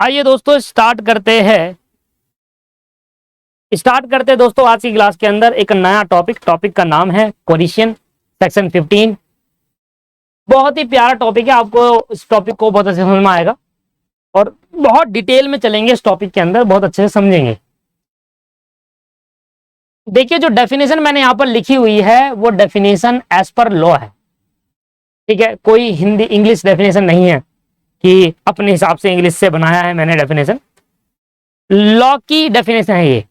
आइए दोस्तों स्टार्ट करते हैं दोस्तों आज की क्लास के अंदर एक नया टॉपिक का नाम है क्वेश्चन सेक्शन 15। बहुत ही प्यारा टॉपिक है, आपको इस टॉपिक को बहुत अच्छे समझ में आएगा और बहुत डिटेल में चलेंगे इस टॉपिक के अंदर, बहुत अच्छे से समझेंगे। देखिए जो डेफिनेशन मैंने यहाँ पर लिखी हुई है वो डेफिनेशन एज पर लॉ है, ठीक है। कोई हिंदी इंग्लिश डेफिनेशन नहीं है कि अपने हिसाब से इंग्लिश से बनाया है मैंने डेफिनेशन, लॉ की डेफिनेशन है ये।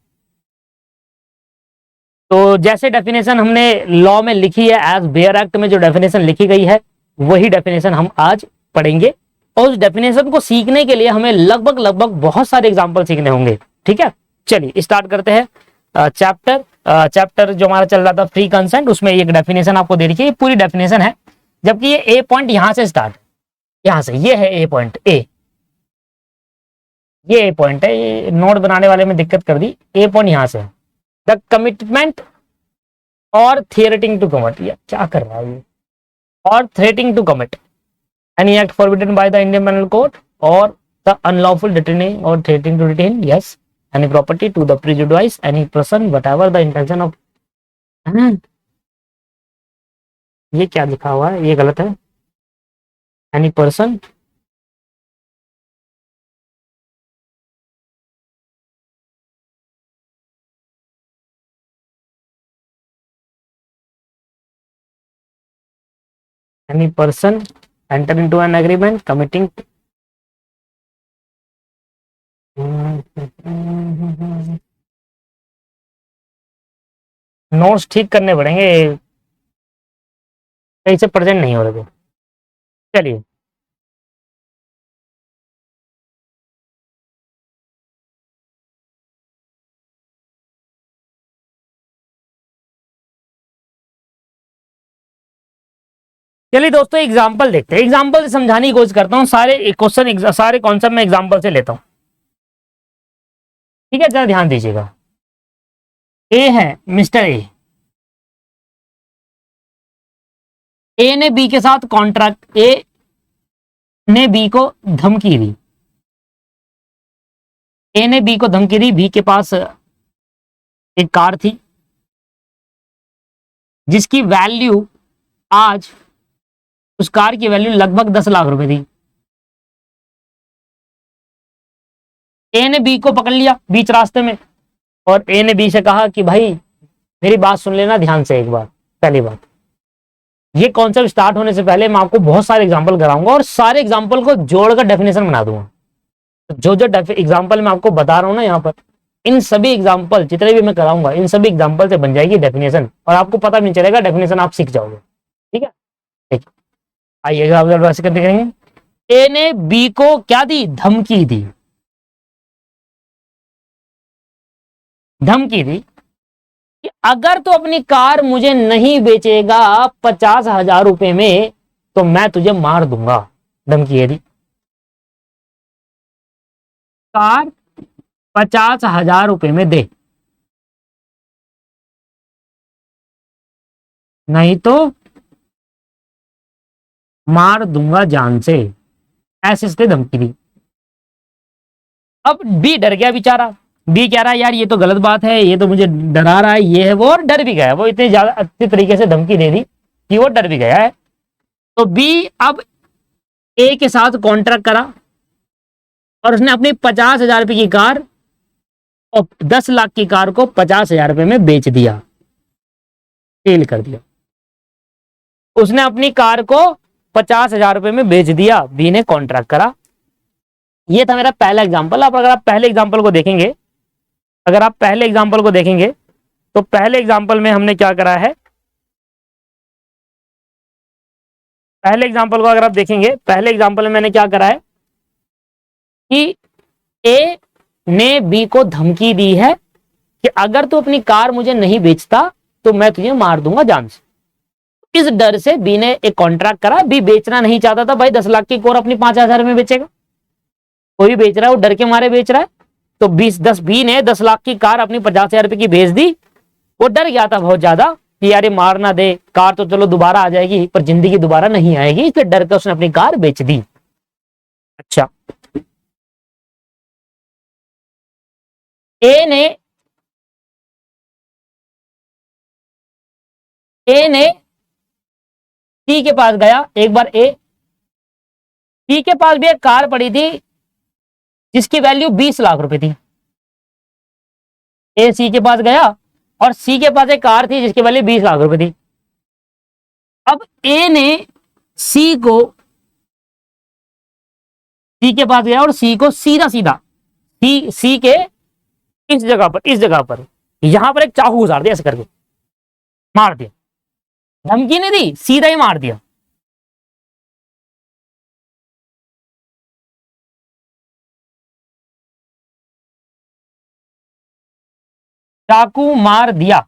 तो जैसे डेफिनेशन हमने लॉ में लिखी है, एज बेयर एक्ट में जो डेफिनेशन लिखी गई है वही डेफिनेशन हम आज पढ़ेंगे। और उस डेफिनेशन को सीखने के लिए हमें लगभग बहुत सारे एग्जांपल सीखने होंगे, ठीक है। चलिए स्टार्ट करते हैं। चैप्टर जो हमारा चल रहा था फ्री कंसेंट, उसमें एक डेफिनेशन आपको दे रखी है, पूरी डेफिनेशन है। जबकि ये ए पॉइंट यहां से स्टार्ट, यहां से ये है ए पॉइंट, ये ए पॉइंट है। ये नोट बनाने वाले में दिक्कत कर दी, ए पॉइंट यहां से। द कमिटमेंट और थ्रेटिंग टू कमिट, ये क्या कर रहा है ये, और threatening to commit any act forbidden by the Indian panel code और द अनलॉफुल डिटेनिंग और threatening to detain yes any property to the prejudice any person whatever the intention of. ये क्या लिखा हुआ है, ये गलत है। Any person any person enter into an agreement committing notes ठीक करने पड़ेंगे, सही से प्रेजेंट नहीं हो रहे थे। चलिए चलिए दोस्तों एग्जांपल देखते हैं, एग्जांपल से समझाने की कोशिश करता हूँ। सारे क्वेश्चन सारे कॉन्सेप्ट में एग्जांपल से लेता हूँ, ठीक है। जरा ध्यान दीजिएगा। ए है मिस्टर ए ने बी के साथ कॉन्ट्रैक्ट, ए ने बी को धमकी दी, ए ने बी को धमकी दी। बी के पास एक कार थी जिसकी वैल्यू आज, उस कार की वैल्यू लगभग 10 लाख रुपए थी। ए ने बी को पकड़ लिया बीच रास्ते में और ए ने बी से कहा कि भाई मेरी बात सुन लेना ध्यान से एक बार। पहली बात, ये कॉन्सेप्ट स्टार्ट होने से पहले मैं आपको बहुत सारे एग्जांपल कराऊंगा और सारे एग्जांपल को जोड़कर डेफिनेशन बना दूंगा। तो जो एग्जांपल मैं आपको बता रहा हूं ना यहाँ पर, इन सभी एग्जांपल जितने भी मैं कराऊंगा इन सभी एग्जांपल से बन जाएगी डेफिनेशन और आपको पता भी नहीं चलेगा, डेफिनेशन आप सीख जाओगे, ठीक है। ठीक, आइए करते करेंगे। ए ने बी को क्या दी, धमकी दी, धमकी दी कि अगर तू अपनी कार मुझे नहीं बेचेगा 50,000 रुपए में तो मैं तुझे मार दूंगा। धमकी ये दी, कार 50,000 रुपए में दे, नहीं तो मार दूंगा जान से, ऐसे इसने धमकी दी। अब बी डर गया बेचारा, बी कह रहा है यार ये तो गलत बात है, ये तो मुझे डरा रहा है, ये है वो, और डर भी गया। वो इतनी ज्यादा अच्छी तरीके से धमकी दे दी कि वो डर भी गया है। तो बी अब ए के साथ कॉन्ट्रैक्ट करा और उसने अपनी 50,000 रुपए की कार और 10 लाख की कार को 50,000 रुपए में बेच दिया, सेल कर दिया। उसने अपनी कार को 50,000 रुपए में बेच दिया, बी ने कॉन्ट्रैक्ट करा। ये था मेरा पहला एग्जाम्पल। अब अगर आप पहले एग्जाम्पल को देखेंगे, अगर आप पहले एग्जाम्पल को देखेंगे तो पहले एग्जाम्पल में हमने क्या करा है, पहले एग्जाम्पल को अगर आप देखेंगे, पहले एग्जाम्पल में मैंने क्या करा है कि ए ने बी को धमकी दी है कि अगर तू अपनी कार मुझे नहीं बेचता तो मैं तुझे मार दूंगा जान से। इस डर से बी ने एक कॉन्ट्रैक्ट करा। बी बेचना नहीं चाहता था, भाई 10 लाख की कार अपनी 5,000 में बेचेगा, कोई बेच रहा है वो डर के मारे बेच रहा है। तो बी ने 10 लाख की कार अपनी 50,000 रुपए की बेच दी। वो डर गया था बहुत ज्यादा कि यार मार ना दे, कार तो चलो दोबारा आ जाएगी पर जिंदगी दोबारा नहीं आएगी, इसलिए डर के उसने अपनी कार बेच दी। अच्छा, ए ने सी के पास गया एक बार। सी के पास भी एक कार पड़ी थी जिसकी वैल्यू 20 लाख रुपए थी। ए सी के पास गया और सी के पास एक कार थी जिसकी वैल्यू 20 लाख रुपए थी। अब ए ने सी के पास गया और सी को सीधा सीधा सी के इस जगह पर यहां पर एक चाकू गुजार दिया, ऐसे करके मार दिया। धमकी नहीं दी, सीधा ही मार दिया। चाकू मार दिया,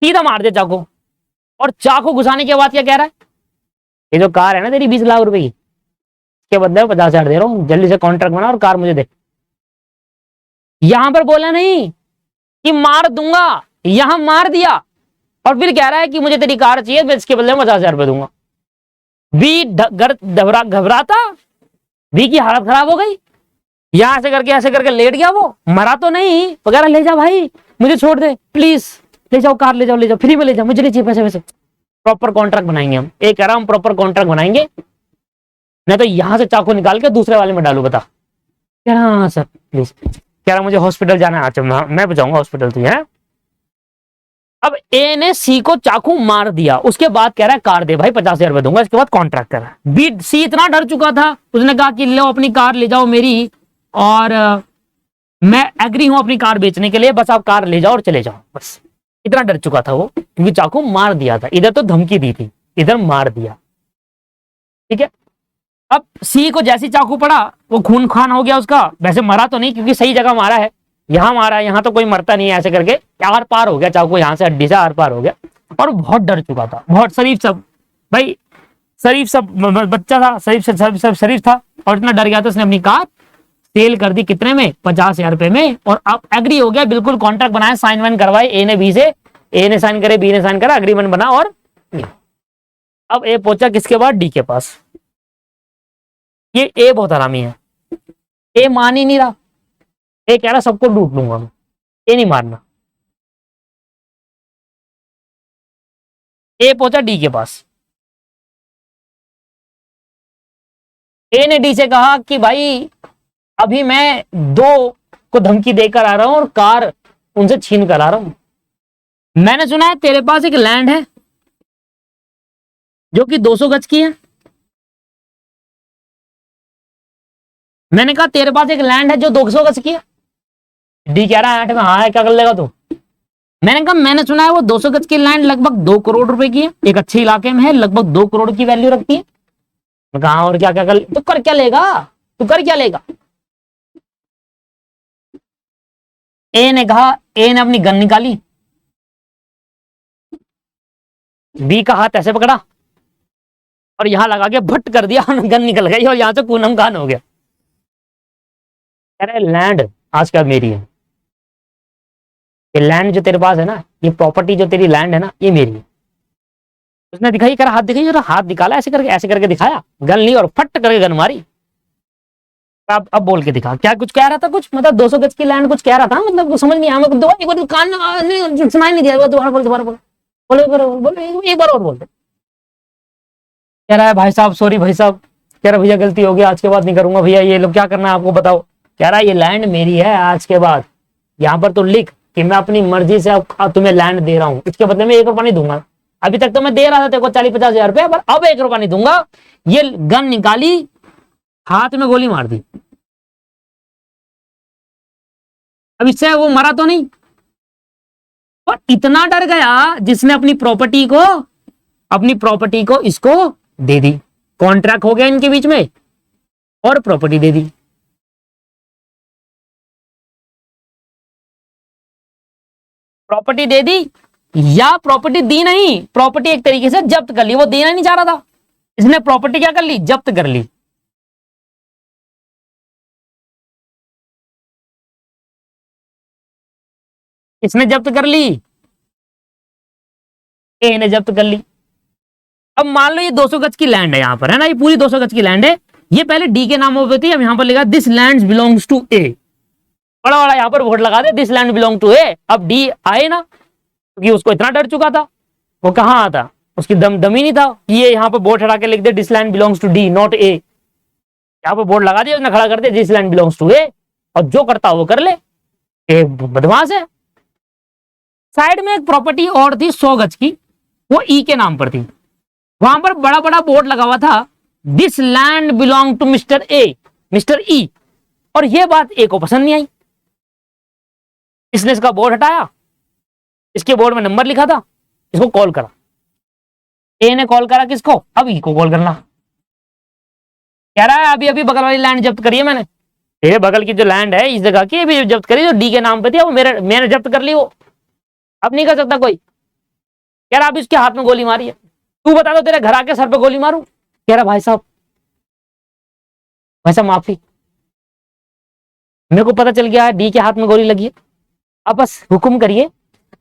सीधा मार दिया चाकू। और चाकू घुसाने के बाद क्या कह रहा है, ये जो कार है ना तेरी 20 लाख रुपए की, इसके बदले में 50,000 दे रहा हूं, जल्दी से कॉन्ट्रैक्ट बना और कार मुझे दे। यहां पर बोला नहीं कि मार दूंगा, यहां मार दिया और फिर कह रहा है कि मुझे तेरी कार चाहिए, मैं इसके बदले में 50,000 रुपए दूंगा। बी घबराता, बी की हालत खराब हो गई। यहां से करके ऐसे करके लेट गया, वो मरा तो नहीं, वगैरह ले जा भाई मुझे छोड़ दे प्लीज, ले जाओ कार, ले जाओ फ्री में ले जाओ, मुझे नहीं चाहिए पैसे वैसे। प्रॉपर कॉन्ट्रैक्ट बनाएंगे हम, एक कह रहा हम प्रॉपर कॉन्ट्रैक्ट बनाएंगे, नहीं तो यहां से चाकू निकाल के दूसरे वाले में डालू। बता। कह रहा हाँ सर प्लीज। कह रहा मुझे हॉस्पिटल जाना है। अच्छा मैं बचाऊंगा हॉस्पिटल तुझे है। अब ए ने सी को चाकू मार दिया, उसके बाद कह रहा है कार दे भाई, 50,000 रुपए दूंगा, इसके बाद कॉन्ट्रैक्ट कर। बी सी इतना डर चुका था, उसने कहा कि लो अपनी कार ले जाओ मेरी, और मैं एग्री हूं अपनी कार बेचने के लिए, बस आप कार ले जाओ और चले जाओ। बस इतना डर चुका था वो, क्योंकि चाकू मार दिया था। इधर तो धमकी दी थी, इधर मार दिया। ठीक है। अब सी को जैसी चाकू पड़ा वो खून खान हो गया उसका, वैसे मरा तो नहीं क्योंकि सही जगह मारा है, यहां मारा है, यहां तो कोई मरता नहीं है। ऐसे करके आर पार हो गया चाकू, यहां से हड्डी से आर पार हो गया। और बहुत डर चुका था, बहुत शरीफ सब भाई, शरीफ सब बच्चा था, शरीफ था, और इतना डर गया था उसने अपनी कार सेल कर दी। कितने में? 50,000 रुपए में। और अब एग्री हो गया, बिल्कुल कॉन्ट्रैक्ट बनाया, साइन वाइन करवाए ए ने बी से, ए ने साइन करे, बी ने साइन करा, एग्रीमेंट बना। और अब ए पहुंचा किसके पास? डी के पास। ये ए बहुत हरामी है, ए मान ही नहीं रहा, ए कह रहा सबको लूट लूंगा मैं, ए नहीं मारना। ए पहुंचा डी के पास। ए ने डी से कहा कि भाई अभी मैं 2 को धमकी देकर आ रहा हूं और कार उनसे छीन कर आ रहा हूं। मैंने सुना है तेरे पास एक लैंड है जो कि 200 गज की है। मैंने कहा तेरे पास एक लैंड है जो 200 गज की है। डी कह रहा है हाँ है, क्या कर लेगा तू? मैंने कहा मैंने सुना है वो 200 गज की लैंड लगभग 2 करोड़ रुपए की है, एक अच्छे इलाके में है, लगभग 2 करोड़ की वैल्यू रखती है। मैं कहा और क्या क्या कर, तू कर क्या लेगा, तू कर क्या लेगा? ए ने कहा, ए ने अपनी गन निकाली, बी का हाथ ऐसे पकड़ा और यहां लगा के भट्ट कर दिया, गन निकल गई और यहां से पूनम खान हो गया। कह रहे लैंड आज का मेरी है, ये लैंड जो तेरे पास है ना, ये प्रॉपर्टी जो तेरी लैंड है ना, ये मेरी है। उसने दिखाई, कह रहा हाथ दिखाई, जरा हाथ निकाला, ऐसे करके दिखाया, गन ली और फट करके गन मारी। अब बोल के दिखा, क्या कुछ कह रहा था, कुछ मतलब 200 गज की लैंड कुछ कह रहा था, मतलब समझ नहीं आया। एक बार कान सुनाई नहीं दिया, दोबारा बोल, बोलो एक बार और बोल। कह रहा है भाई साहब सॉरी भाई साहब, कह रहा भैया गलती हो गई, आज के बाद नहीं करूंगा भैया, ये लोग क्या करना है आपको बताओ। कह रहा है ये लैंड मेरी है, आज के बाद यहाँ पर तो लिख कि मैं अपनी मर्जी से अब तुम्हें लैंड दे रहा हूँ, इसके बदले में 1 रुपया नहीं दूंगा। अभी तक तो मैं दे रहा था तेरे को 40-50 हजार रुपया, पर अब 1 रुपया नहीं दूंगा। ये गन निकाली, हाथ में गोली मार दी। अब इससे वो मरा तो नहीं, और इतना डर गया जिसने अपनी प्रॉपर्टी को इसको दे दी। कॉन्ट्रैक्ट हो गया इनके बीच में और प्रॉपर्टी दे दी। प्रॉपर्टी दे दी या प्रॉपर्टी दी नहीं, प्रॉपर्टी एक तरीके से जब्त कर ली, वो देना नहीं चाह रहा था, इसने प्रॉपर्टी क्या कर ली? जब्त कर ली। इसने जब्त कर ली, ए ने जब्त कर ली। अब मान लो ये 200 गज की लैंड है, यहां पर है ना, ये पूरी 200 गज की लैंड है, ये पहले डी के नाम पे थी, अब यहाँ पर लिखा दिस लैंड बिलोंग्स टू ए, बड़ा बड़ा यहाँ पर बोर्ड लगा दे दिस लैंड बिलोंग टू ए। अब डी आए ना, क्योंकि उसको इतना डर चुका था, वो कहाँ आता, उसकी दम ही नहीं था। ये यहाँ पर बोर्ड हटा के लिख दे this land belongs to D not A, यहाँ पर बोर्ड लगा दिया उसने, खड़ा कर दिया this land belongs to A, और जो करता वो कर ले, बदमाश है। साइड में एक प्रॉपर्टी और थी 100 गज की, वो ई के नाम पर थी, वहां पर बड़ा बड़ा बोर्ड लगा हुआ था this land belong to mister A, mister E, और ये बात ए को पसंद नहीं आई। इसने इसका बोर्ड हटाया, इसके बोर्ड में नंबर लिखा था, इसको कॉल करा, ए ने कॉल करा किसको, अब ई को कॉल करना, कह रहा है अभी अभी बगल वाली लैंड जब्त करी है मैंने, ये बगल की जो लैंड है इस जगह की अभी जब्त करी, जो डी के नाम पे थी वो मैंने जब्त कर ली, वो अब नहीं कर सकता कोई। कह रहा अभी उसके हाथ में गोली मारी है, तू बता दो तेरे घर आके सर पे गोली मारूं। कह रहा भाई साहब माफी, मेरे को पता चल गया है डी के हाथ में गोली लगी है, अब बस हुक्म करिए,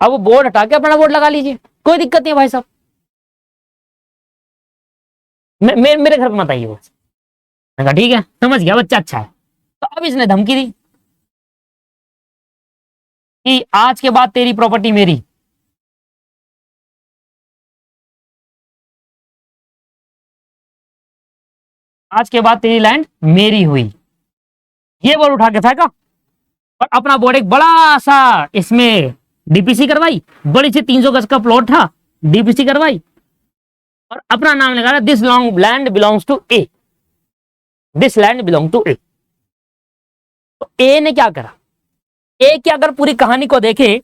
अब वो बोर्ड हटा के अपना बोर्ड लगा लीजिए, कोई दिक्कत नहीं है भाई साहब, मेरे घर पे मत आइए बस। मैंने कहा ठीक है समझ गया बच्चा अच्छा है। तो अब इसने धमकी दी कि आज के बाद तेरी प्रॉपर्टी मेरी, आज के बाद तेरी लैंड मेरी हुई, ये बोर्ड उठा के फेंका और अपना बोर्ड एक बड़ा सा इसमें डीपीसी करवाई, बड़ी सी 300 गज का प्लॉट था, डीपीसी करवाई और अपना नाम लगा रहा this land belongs to A, this land belong to A. तो ए ने क्या करा, ए की अगर पूरी कहानी को देखे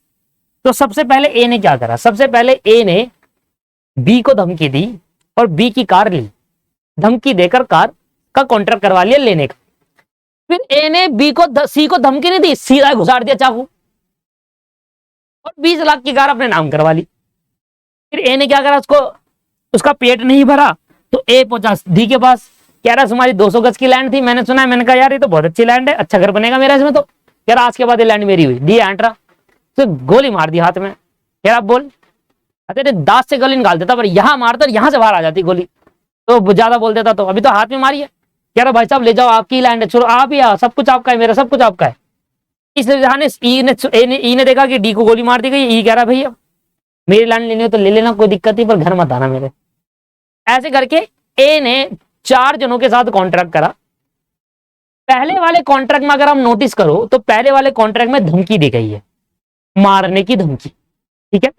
तो सबसे पहले ए ने क्या करा, सबसे पहले ए ने बी को धमकी दी और बी की कार ली, धमकी देकर कार का कॉन्ट्रैक्ट करवा लिया लेने का। फिर ए ने बी को सी को धमकी नहीं दी, सीधा घुसाड़ दिया चाकू और 20 लाख की कार अपने नाम करवा ली। फिर ए ने क्या करा, उसका पेट नहीं भरा तो ए पहुंचा डी के पास, कह रहा तुम्हारी 200 गज की लैंड थी, मैंने सुना है, मैंने कहा यार ये तो बहुत अच्छी लैंड है, अच्छा घर बनेगा मेरा इसमें, तो कह रहा आज के बाद ये लैंड मेरी हुई। डी एंट्रा तो गोली मार दी हाथ में, कह रहा बोल, अरे दांत से गोली निकाल देता पर यहां मारता, यहां से बाहर आ जाती गोली, तो ज्यादा बोल देता, तो अभी तो हाथ में मारी है। कह रहा भाई साहब ले जाओ, आपकी लैंड है, छोड़ो आप ही आओ, सब कुछ आपका है, मेरा सब कुछ आपका है। इसलिए ई ने देखा कि डी को गोली मार दी गई, ई कह रहा भैया मेरी लैंड लेनी हो तो ले लेना, कोई दिक्कत नहीं, पर घर मत आना मेरे। ऐसे करके ए ने 4 जनों के साथ कॉन्ट्रैक्ट करा। पहले वाले कॉन्ट्रैक्ट में अगर हम नोटिस करो तो पहले वाले कॉन्ट्रैक्ट में धमकी दी गई है, मारने की धमकी, ठीक है।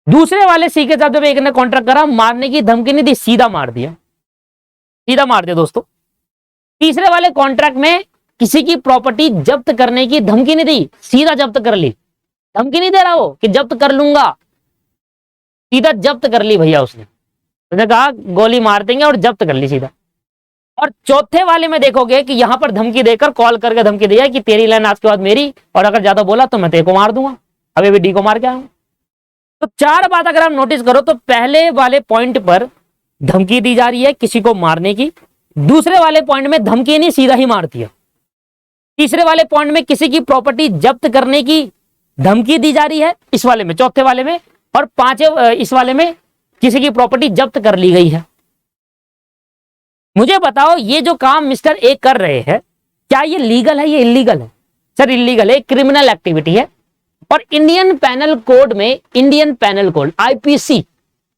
दूसरे वाले सी के साथ जब एक ने कॉन्ट्रैक्ट करा, मारने की धमकी नहीं दी, सीधा मार दिया, सीधा मार दिया दोस्तों। तीसरे वाले कॉन्ट्रैक्ट में किसी की प्रॉपर्टी जब्त करने की धमकी नहीं दी, सीधा जब्त कर ली, धमकी नहीं दे रहा हो कि जब्त कर लूंगा, सीधा जब्त कर ली भैया उसने, उसने कहा गोली मार देंगे और जब्त कर ली सीधा। और चौथे वाले में देखोगे कि यहां पर धमकी देकर कॉल करके धमकी दिया कि तेरी लैंड आज के बाद मेरी, और अगर ज्यादा बोला तो मैं तेरे को मार दूंगा, अभी भी डी को मार के आऊंगा। तो 4 बात अगर हम नोटिस करो तो पहले वाले पॉइंट पर धमकी दी जा रही है किसी को मारने की, दूसरे वाले पॉइंट में धमकी नहीं सीधा ही मार दिया, तीसरे वाले पॉइंट में किसी की प्रॉपर्टी जब्त करने की धमकी दी जा रही है इस वाले में, चौथे वाले में, और पांचवें इस वाले में किसी की प्रॉपर्टी जब्त कर ली गई है। मुझे बताओ ये जो काम मिस्टर ए कर रहे हैं क्या ये लीगल है, ये इलीगल है? सर इलीगल है, क्रिमिनल एक्टिविटी है। और इंडियन पैनल कोड में, इंडियन पैनल कोड आईपीसी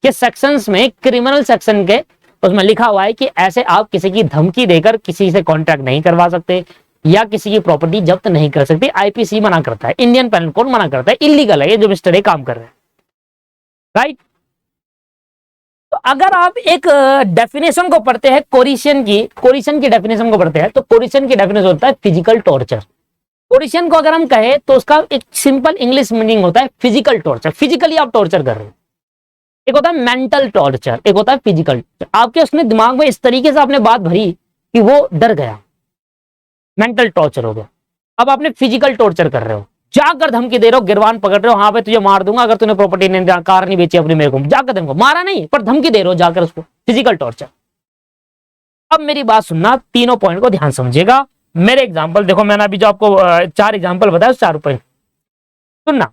के सेक्शंस में, क्रिमिनल सेक्शन के उसमें लिखा हुआ है कि ऐसे आप किसी की धमकी देकर किसी से कॉन्ट्रैक्ट नहीं करवा सकते या किसी की प्रॉपर्टी जब्त नहीं कर सकते। आईपीसी मना करता है, इंडियन पैनल कोड मना करता है, इलीगल है ये जो मिस्टर ए काम कर रहे हैं, राइट। तो अगर आप एक डेफिनेशन को पढ़ते हैं कोरिशन की डेफिनेशन को पढ़ते हैं तो कोरिशन की डेफिनेशन होता है फिजिकल टॉर्चर। कोरिशन को अगर हम कहें तो उसका एक सिंपल इंग्लिश मीनिंग होता है फिजिकल टॉर्चर, फिजिकली आप टॉर्चर कर रहे हो। एक होता है मेंटल टॉर्चर, एक होता है फिजिकल। आपके उसने दिमाग में इस तरीके से आपने बात भरी कि वो डर गया, मेंटल टॉर्चर हो गया। अब आपने फिजिकल टॉर्चर कर रहे हो, जाकर धमकी दे रहे हो, गिरवान पकड़ रहे हो, हाँ भाई तुझे मार दूंगा अगर तूने प्रॉपर्टी नहीं, कार नहीं बेची अपनी मेरे को, जाकर तुमको मारा नहीं पर धमकी दे रहे हो जाकर उसको, फिजिकल टॉर्चर। अब मेरी बात सुनना, तीनों पॉइंट को ध्यान समझिएगा। मेरे एग्जांपल देखो, मैंने अभी जो आपको 4 एग्जांपल बताया उस 4 पॉइंट सुनना।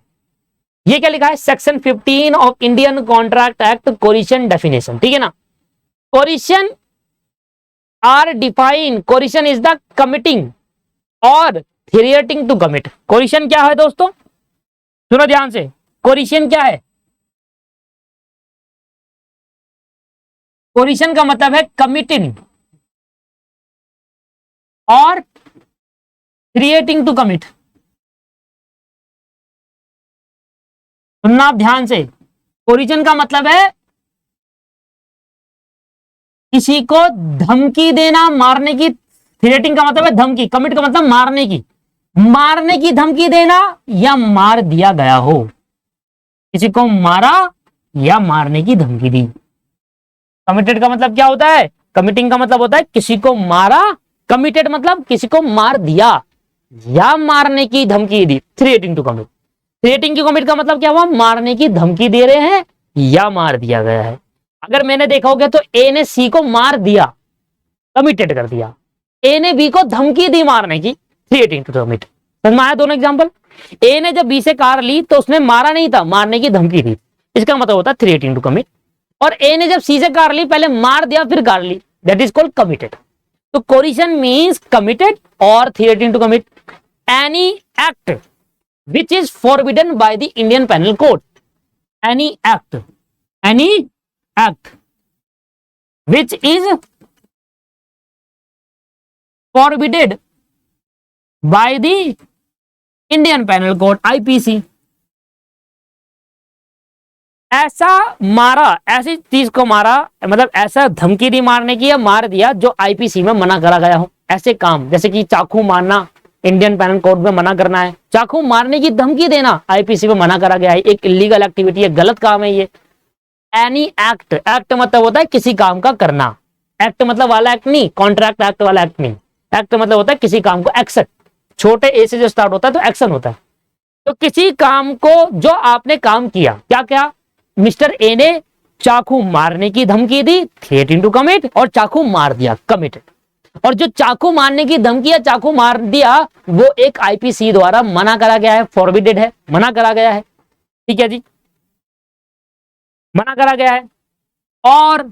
ये क्या लिखा है, section 15 of Indian contract act coercion definition, ठीक है ना। Coercion are define coercion is the committing or threatening to commit. Coercion क्या है दोस्तों, सुनो ध्यान से, कोरिशन क्या है? कोरिशन का मतलब है कमिटिंग और क्रिएटिंग टू कमिट। सुनना आप ध्यान से, कोरिशन का मतलब है किसी को धमकी देना, मारने की। थ्रेटिंग का मतलब है धमकी, कमिट का मतलब मारने की, मारने की धमकी देना या मार दिया गया हो, किसी को मारा या मारने की धमकी दी। कमिटेड का मतलब क्या होता है? कमिटिंग का मतलब होता है किसी को मारा, कमिटेड मतलब किसी को मार दिया या मारने की धमकी दी। थ्रेटिंग टू कमिट, थ्रेटिंग की कमिट का मतलब क्या हुआ? मारने की धमकी दे रहे हैं या मार दिया गया है। अगर मैंने देखा होगा तो ए ने सी को मार दिया, कमिटेड कर दिया, ए ने बी को धमकी दी मारने की, थ्रेटिंग टू कमिट। समझ में आया दोनों एग्जांपल? ए ने जब बी से कार ली तो उसने मारा नहीं था, मारने की धमकी दी, इसका मतलब होता है थ्रेटिंग टू कमिट। और ए ने जब सी से कार ली, पहले मार दिया फिर कार ली, दैट इज कॉल्ड कमिटेड। तो कोरिशन मींस कमिटेड और threatening to commit any act which is forbidden by the Indian Penal Code. Any act which is forbidden by the Indian Penal Code IPC. ऐसा मारा, ऐसी चीज को मारा, मतलब ऐसा धमकी दी मारने की या मार दिया जो आईपीसी में मना करा गया हो। ऐसे काम जैसे कि चाकू मारना इंडियन पेनल कोड में मना करना है, चाकू मारने की धमकी देना आईपीसी में मना करा गया है, एक इलीगल एक्टिविटी है, गलत काम है ये। एनी एक्ट, एक्ट मतलब होता है किसी काम का करना, एक्ट मतलब वाला एक्ट नहीं, कॉन्ट्रैक्ट एक्ट वाला एक्ट नहीं, एक्ट मतलब होता है किसी काम को, एक्शन छोटे ए से जो स्टार्ट होता है तो एक्शन होता है। तो किसी काम को जो आपने काम किया, क्या क्या, मिस्टर ए ने चाकू मारने की धमकी दी, थ्रेटिंग टू कमिट, और चाकू मार दिया, कमिटेड। और जो चाकू मारने की धमकी या चाकू मार दिया वो एक आईपीसी द्वारा मना करा गया है, फॉरबिडेड है, मना करा गया है। ठीक है जी, मना करा गया है। और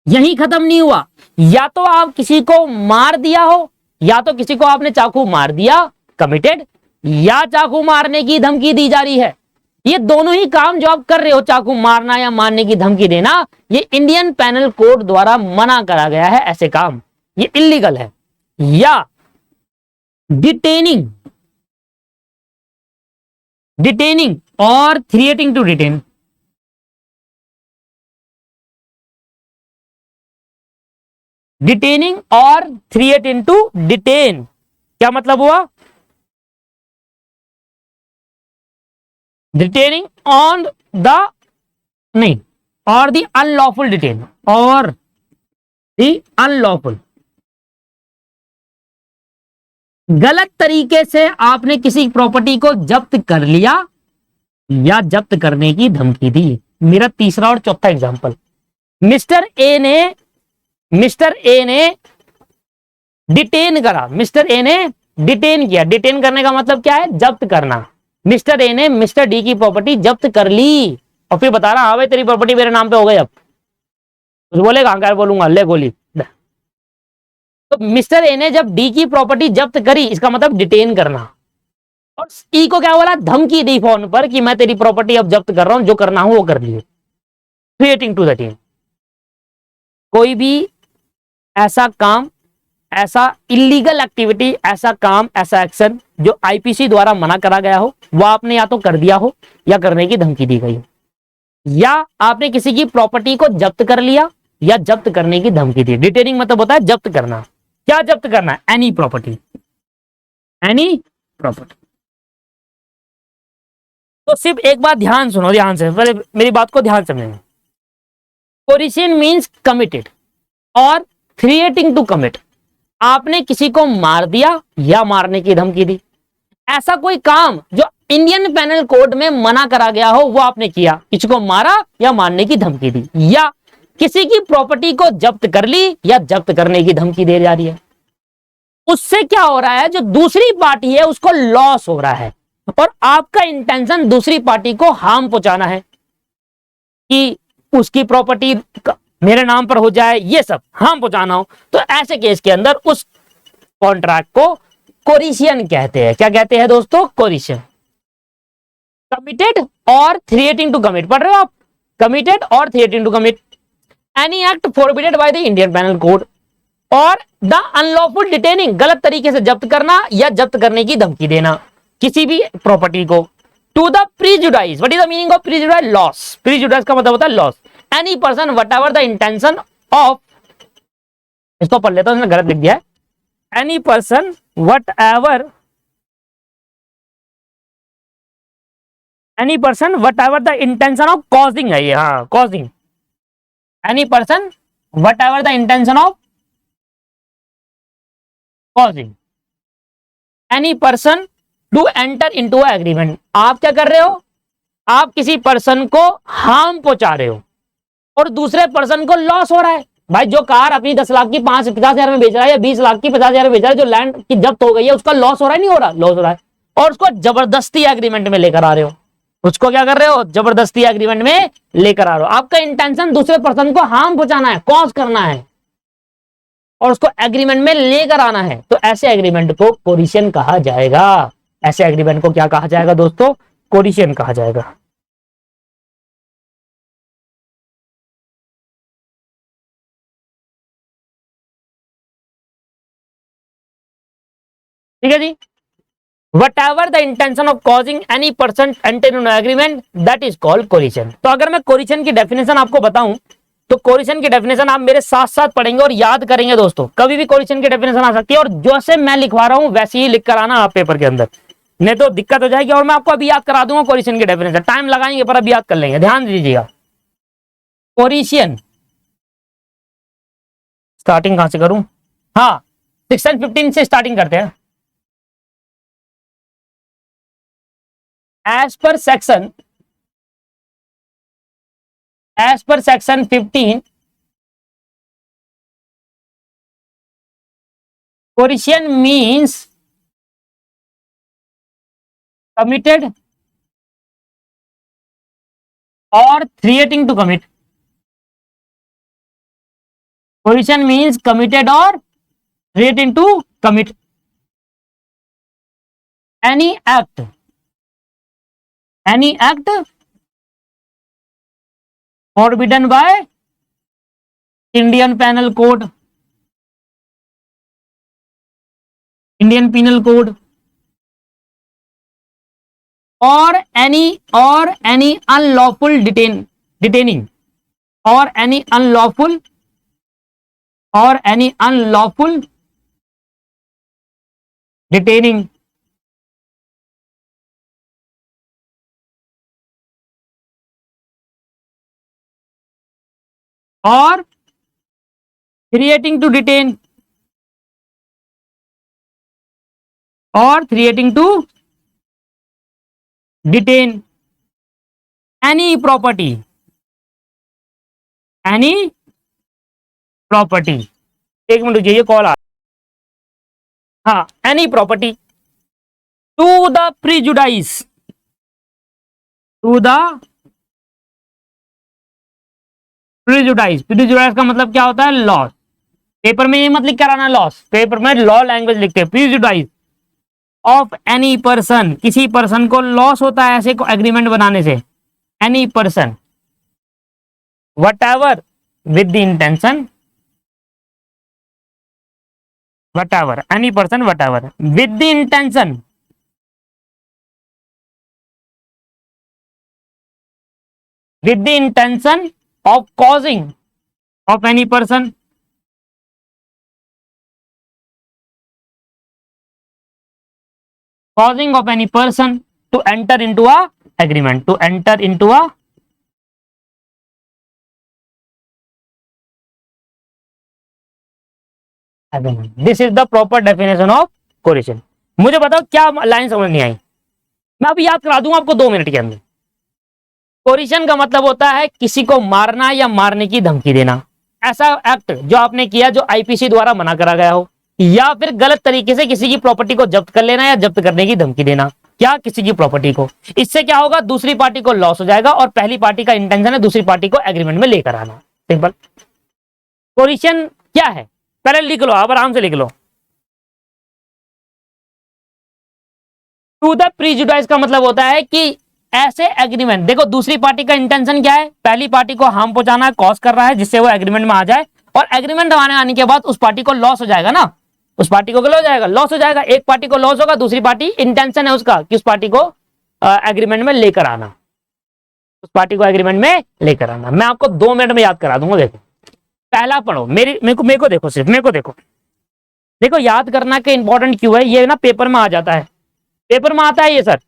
यही खत्म नहीं हुआ, या तो आप किसी को मार दिया हो, या तो किसी को आपने चाकू मार दिया, कमिटेड, या चाकू मारने की धमकी दी जा रही है। ये दोनों ही काम जो आप कर रहे हो, चाकू मारना या मारने की धमकी देना, ये इंडियन पेनल कोड द्वारा मना करा गया है, ऐसे काम ये इलीगल है। या डिटेनिंग, डिटेनिंग और थ्रेटिंग टू डिटेन, डिटेनिंग और थ्रेटिंग टू डिटेन, क्या मतलब हुआ? डिटेनिंग ऑन द, नहीं, और द अनलॉफुल डिटेन, और द अनलॉफुल, गलत तरीके से आपने किसी प्रॉपर्टी को जब्त कर लिया या जब्त करने की धमकी दी। मेरा तीसरा और चौथा एग्जांपल, मिस्टर ए ने डिटेन करा, मिस्टर ए ने डिटेन किया, डिटेन करने का मतलब क्या है? जब्त करना। मिस्टर ए ने मिस्टर डी की प्रॉपर्टी जब्त कर ली और फिर बता रहा, हाँ भाई तेरी प्रॉपर्टी मेरे नाम पे हो गई, अब कुछ बोलेगा? क्या बोलूंगा, ले गोली। तो मिस्टर ए ने जब डी की प्रॉपर्टी जब्त करी, इसका मतलब डिटेन करना। और ई को क्या बोला? धमकी दी फोन पर कि मैं तेरी प्रॉपर्टी अब जब्त कर रहा हूं, जो करना हो वो कर लिए। थ्रेटिंग टू द टीम, कोई भी ऐसा काम, ऐसा इलीगल एक्टिविटी, ऐसा काम, ऐसा एक्शन जो आईपीसी द्वारा मना करा गया हो, वो आपने या तो कर दिया हो या करने की धमकी दी गई हो, या आपने किसी की प्रॉपर्टी को जब्त कर लिया या जब्त करने की धमकी दी। डिटेनिंग मतलब होता है जब्त करना। क्या जब्त करना? Any property, any property. तो सिर्फ एक बात ध्यान सुनो, ध्यान से, पहले मेरी बात को ध्यान समझेंगे। कोरिशन मींस कमिटेड और थ्रेटिंग टू कमिट, आपने किसी को मार दिया या मारने की धमकी दी। ऐसा कोई काम जो इंडियन पेनल कोड में मना करा गया हो वो आपने किया, किसी को मारा या मारने की धमकी दी, या किसी की प्रॉपर्टी को जब्त कर ली या जब्त करने की धमकी दे जा रही है। उससे क्या हो रहा है? जो दूसरी पार्टी है उसको लॉस हो रहा है, और आपका इंटेंशन दूसरी पार्टी को हार्म पहुंचाना है कि उसकी प्रॉपर्टी मेरे नाम पर हो जाए, ये सब हार्म पहुंचाना हो, तो ऐसे केस के अंदर उस कॉन्ट्रैक्ट को कोरिशन कहते हैं। क्या कहते हैं दोस्तों? कोरिशन। कमिटेड और थ्रेटिंग टू कमिट, पढ़ रहे हो आप? कमिटेड और threatening to commit any act forbidden by the Indian panel code, और द अनलॉफुल डिटेनिंग, गलत तरीके से जब्त करना या जब्त करने की धमकी देना किसी भी प्रॉपर्टी को, to the prejudice. What is the meaning of prejudice? Loss. Prejudice का मतलब होता है loss. Any person whatever the intention of, इसको पढ़ लेता हूं, इसने गलत लिख दिया है। Any person whatever, any person whatever the intention of causing है ये, हाँ causing. Any person whatever the intention of causing any person to enter into agreement. आप क्या कर रहे हो? आप किसी पर्सन को हार्म पहुंचा रहे हो और दूसरे पर्सन को लॉस हो रहा है। भाई जो कार अपनी 10 लाख की 50,000 में बेच रहा है या 20 लाख की 50,000 में बेच रहा है, जो लैंड की जब्त हो गई है, उसका लॉस हो रहा है, नहीं हो रहा? लॉस हो रहा है। और उसको जबरदस्ती एग्रीमेंट में लेकर आ रहे हो। उसको क्या कर रहे हो? जबरदस्ती एग्रीमेंट में लेकर आ रहे हो। आपका इंटेंशन दूसरे पर्सन को हार्म पहुंचाना है, कॉज करना है, और उसको एग्रीमेंट में लेकर आना है। तो ऐसे एग्रीमेंट को कोरिशन कहा जाएगा। ऐसे एग्रीमेंट को क्या कहा जाएगा दोस्तों? कोरिशन कहा जाएगा। ठीक है जी। Whatever the intention of causing any person enter in agreement, that is called coercion. तो अगर मैं कोरिशन की डेफिनेशन आपको बताऊं, तो कोरिशन की डेफिनेशन आप मेरे साथ साथ पढ़ेंगे और याद करेंगे दोस्तों। कभी भी कोरिशन की डेफिनेशन आ सकती है, और जैसे मैं लिखवा रहा हूं वैसे ही लिख कर आना आप पेपर के अंदर, नहीं तो दिक्कत हो जाएगी। और मैं आपको अभी याद करा दूंगा कोरिशन की डेफिनेशन, टाइम लगाएंगे पर अभी याद कर लेंगे, ध्यान दीजिएगा। कोरिशन स्टार्टिंग कहां से करूं? हाँ, सेक्शन 15 से स्टार्टिंग करते हैं। As per section 15, coercion means committed or threatening to commit. Coercion means committed or threatening to commit any act forbidden by Indian Penal Code, Indian Penal Code, or any unlawful detaining, or any unlawful detaining, or threatening to detain, or threatening to detain any property, एक minute रुकिए, ये call आ, हाँ, any property to the प्रीजुडाइस, प्रीजुडाइस का मतलब क्या होता है? Loss. Paper में ये मत लिख कर आना लॉस, पेपर में लॉ लैंग्वेज लिखते हैं। प्रीजुडाइस ऑफ एनी पर्सन, किसी पर्सन को लॉस होता है ऐसे को एग्रीमेंट बनाने से। Any person what ever with the intention, what ever, any person what ever with the intention, with the intention of causing of any person, causing of any person to enter into a agreement, to enter into a agreement. This is the proper definition of coercion. मुझे बताओ क्या line समझ नहीं आई? मैं अभी याद करा दूंगा आपको 2 मिनट के अंदर। कोरिशन का मतलब होता है किसी को मारना या मारने की धमकी देना। ऐसा एक्ट जो आपने किया जो आईपीसी द्वारा मना करा गया हो, या फिर गलत तरीके से किसी की प्रॉपर्टी को जब्त कर लेना या जब्त करने की धमकी देना, क्या किसी की प्रॉपर्टी को। इससे क्या होगा? दूसरी पार्टी को लॉस हो जाएगा और पहली पार्टी का इंटेंशन है दूसरी पार्टी को एग्रीमेंट में लेकर आना। सिंपल। कोरिशन क्या है पहले लिख लो, आप आराम से लिख लो। टू द प्रीजुडाइज का मतलब होता है कि ऐसे एग्रीमेंट, देखो दूसरी पार्टी का इंटेंशन क्या है, पहली पार्टी को हार्म पहुंचाना है, कॉज कर रहा है जिससे वो एग्रीमेंट में आ जाए, और एग्रीमेंट आने के बाद उस पार्टी को लॉस हो जाएगा ना, उस पार्टी को लॉस हो जाएगा, एक पार्टी को लॉस होगा, दूसरी पार्टी इंटेंशन है उसका कि उस पार्टी को एग्रीमेंट में लेकर आना, उस पार्टी को एग्रीमेंट में लेकर आना। मैं आपको 2 मिनट में याद करा दूंगा। देखो पहला पढ़ो, मेरे को देखो, सिर्फ मेरे को देखो, देखो याद करना कि इंपॉर्टेंट क्यों है ये ना, पेपर में आ जाता है, पेपर में आता है ये सर,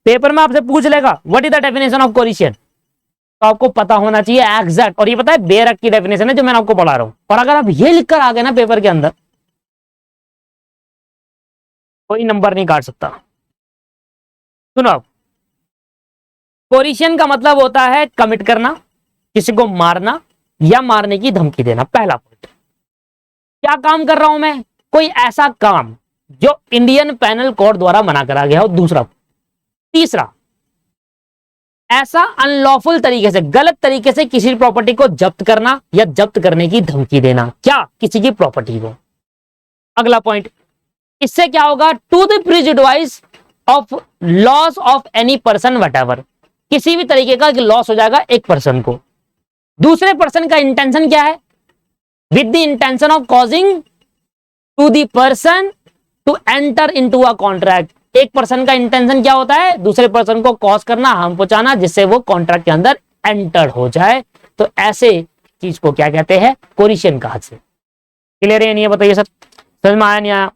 पेपर में आपसे पूछ लेगा what is the definition of coercion, तो आपको पता होना चाहिए एग्जैक्ट। और ये पता है बेरक की डेफिनेशन है जो मैंने आपको पढ़ा रहा हूं, और अगर आप ये लिखकर आ गए ना पेपर के अंदर, कोई नंबर नहीं काट सकता। सुनो, कोरिशन का मतलब होता है कमिट करना, किसी को मारना या मारने की धमकी देना। पहला पॉइंट, क्या काम कर रहा हूं मैं, कोई ऐसा काम जो इंडियन पेनल कोड द्वारा मना करा गया हो। दूसरा, तीसरा, ऐसा अनलॉफुल तरीके से, गलत तरीके से किसी प्रॉपर्टी को जब्त करना या जब्त करने की धमकी देना, क्या, किसी की प्रॉपर्टी को। अगला पॉइंट, इससे क्या होगा, to the prejudice of loss of any person whatever, किसी भी तरीके का लॉस हो जाएगा एक पर्सन को। दूसरे पर्सन का इंटेंशन क्या है, with the intention of causing to the person to enter into a contract. एक पर्सन का इंटेंशन क्या होता है, दूसरे पर्सन को कॉज करना, हार्म पहुंचाना, जिससे वो कॉन्ट्रैक्ट के अंदर एंटर हो जाए। तो ऐसे चीज को क्या कहते हैं, कोरिशन कहा से। क्लियर है नहीं है, बताइए सर, समझ में आया नहीं आया,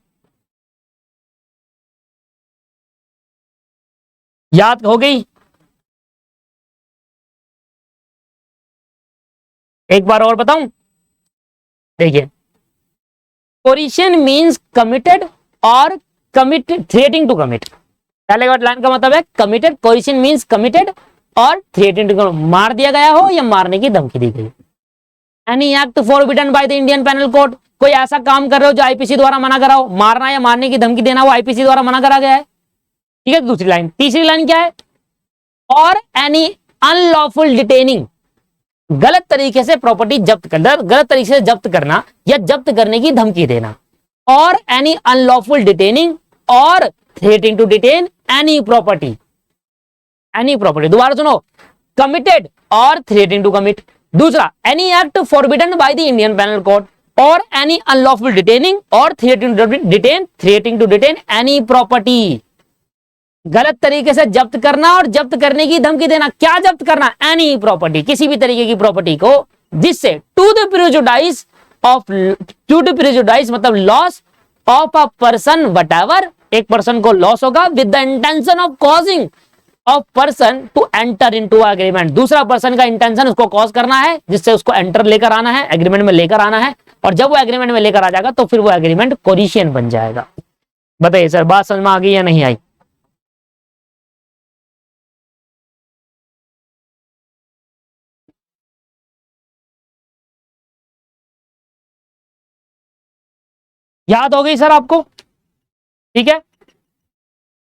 याद हो गई? एक बार और बताऊं, देखिए, कोरिशन मींस कमिटेड और कमिटेड थ्रेटिंग टू कमिट। पहले लाइन का मतलब है कमिटेड, कोरिशन मींस कमिटेड और थ्रेटिंग टू, मार दिया गया हो या मारने की धमकी दी गई। Any act forbidden by the Indian panel Code, कोई ऐसा काम कर रहे हो जो आईपीसी द्वारा मना करा हो, मारना या मारने की धमकी देना वो आईपीसी द्वारा मना करा गया है। ठीक है, दूसरी लाइन। तीसरी लाइन क्या है, और एनी अनलॉफुल डिटेनिंग, गलत तरीके से प्रॉपर्टी जब्त करना, गलत तरीके से जब्त करना या जब्त करने की धमकी देना, और एनी अनलॉफुल डिटेनिंग और threatening to detain any property, any property. दोबारा सुनो, कमिटेड और थ्रेटिंग टू कमिट। दूसरा, any act forbidden by the Indian panel code, और एनी अनलॉफुल डिटेनिंग और threatening to detain any property, गलत तरीके से जब्त करना और जब्त करने की धमकी देना। क्या जब्त करना, एनी प्रॉपर्टी, किसी भी तरीके की प्रॉपर्टी को, जिससे टू द प्रिजुडाइस मतलब loss of a person whatever, एक पर्सन को लॉस होगा, with the intention of causing of person to enter into agreement. दूसरा पर्सन का इंटेंशन उसको कॉज करना है, जिससे उसको एंटर लेकर आना है, एग्रीमेंट में लेकर आना है, और जब वो एग्रीमेंट में लेकर आ जाएगा तो फिर वो एग्रीमेंट कोरिशन बन जाएगा। बताइए सर, बात समझ में आ गई या नहीं आई? याद हो गई सर आपको? ठीक है,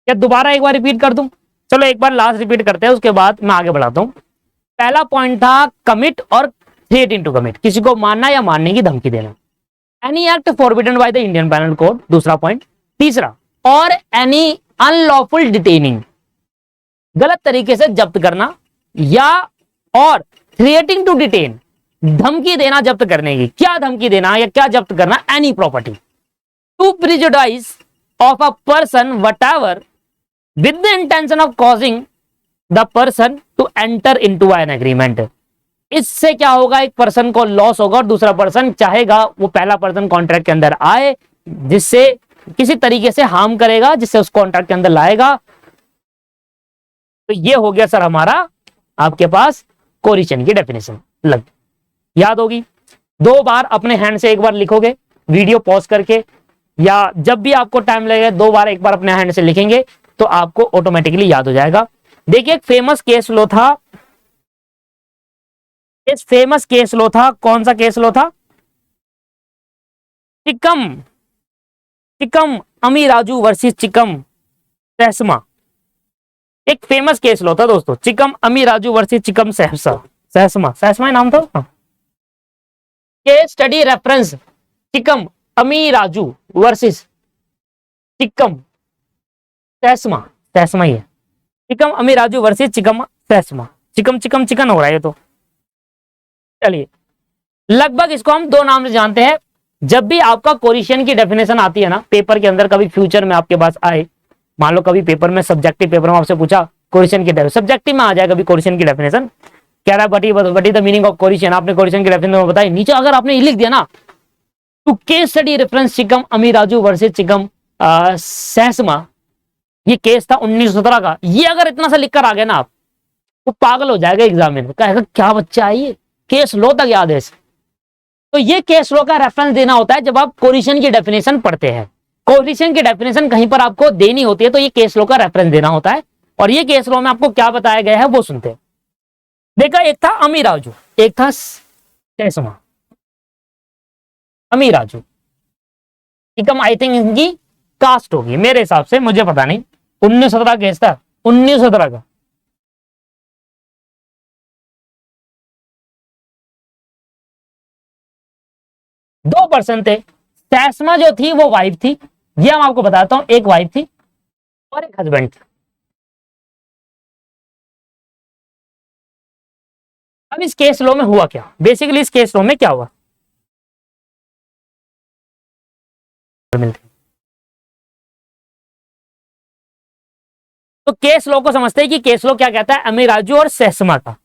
या दोबारा एक बार रिपीट कर दूं? चलो एक बार लास्ट रिपीट करते हैं, उसके बाद मैं आगे बढ़ाता हूं। पहला पॉइंट था कमिट और थ्रेट टू कमिट, किसी को मारना या मारने की धमकी देना। Any act forbidden by the Indian panel Code, दूसरा पॉइंट। तीसरा, और एनी अनलॉफुल डिटेनिंग, गलत तरीके से जब्त करना, या और थ्रेटिंग टू डिटेन, धमकी देना जब्त करने की। क्या धमकी देना या क्या जब्त करना, any property to prejudice of a person whatever with the intention of causing the person to enter into an agreement। इससे क्या होगा, एक पर्सन को लॉस होगा और दूसरा पर्सन चाहेगा वो पहला पर्सन कॉन्ट्रैक्ट के अंदर आए, जिससे किसी तरीके से हार्म करेगा, जिससे उस कॉन्ट्रैक्ट के अंदर लाएगा। तो ये हो गया सर हमारा आपके पास कोरिशन की डेफिनेशन। लग याद होगी? 2 बार अपने हैंड से एक बार लिखोगे, वीडियो पॉज करके, या जब भी आपको टाइम लगेगा 2 बार एक बार अपने हैंड से लिखेंगे तो आपको ऑटोमेटिकली याद हो जाएगा। देखिए, एक फेमस केस लो था, इस फेमस केस लो था, कौन सा केस लो था, चिकम अमीराजू वर्सेस चिकम सहसमा। एक फेमस केस लो था दोस्तों, चिकम अमीराजू वर्सेस चिकम सहसमा, सहसमा नाम था। केस स्टडी रेफरेंस चिकम अमी राजू वर्सेस चिकम सैसमा, सैसमा ही है, चिकम अमी राजू वर्सेस चिकम सैसमा, चिकम चिकम चिकन हो रहा है ये तो। चलिए, लगभग इसको हम दो नाम से जानते हैं। जब भी आपका कोरिशन की डेफिनेशन आती है ना पेपर के अंदर, कभी फ्यूचर में आपके पास आए, मान लो कभी पेपर में सब्जेक्टिव पेपर में आपसे पूछा कोरिशन की, सब्जेक्टिव में आ जाए कभी कोरिशन की डेफिनेशन, कह रहा है बट द मीनिंग ऑफ कोरिशन, आपने कोरिशन की डेफिनेशन बताई, नीचे अगर आपने लिख दिया ना टू केस स्टडी रेफरेंस चिकम अमी राजू वर्सेस चिकम सैसमा, ये केस था 1917 का, ये अगर इतना सा लिखकर आ गया ना आप, तो पागल हो जाएगा एग्जाम में, कहेगा क्या बच्चा है ये, केस लो तक याद है। तो ये केस लो का रेफरेंस देना होता है जब आप कोरिशन की डेफिनेशन पढ़ते हैं। कोरिशन की डेफिनेशन कहीं पर आपको देनी होती है तो ये केस लो का रेफरेंस देना होता है, और ये केस लो में आपको क्या बताया गया है वो सुनते हैं। देखा, एक था अमी राजू, एक था सैसमा। अमी राजू चिकम आई थिंक इनकी कास्ट होगी मेरे हिसाब से, मुझे पता नहीं, 1917 केस था, 1917 का। दो पर्सन थे, सैसमा जो थी वो वाइफ थी, ये हम आपको बताता हूं, एक वाइफ थी और एक हस्बैंड था। अब इस केस लॉ में हुआ क्या, बेसिकली इस केस लॉ में क्या हुआ, तो केस लॉ को समझते हैं कि केस लॉ क्या कहता है, अमीर राजू और सैसमा का।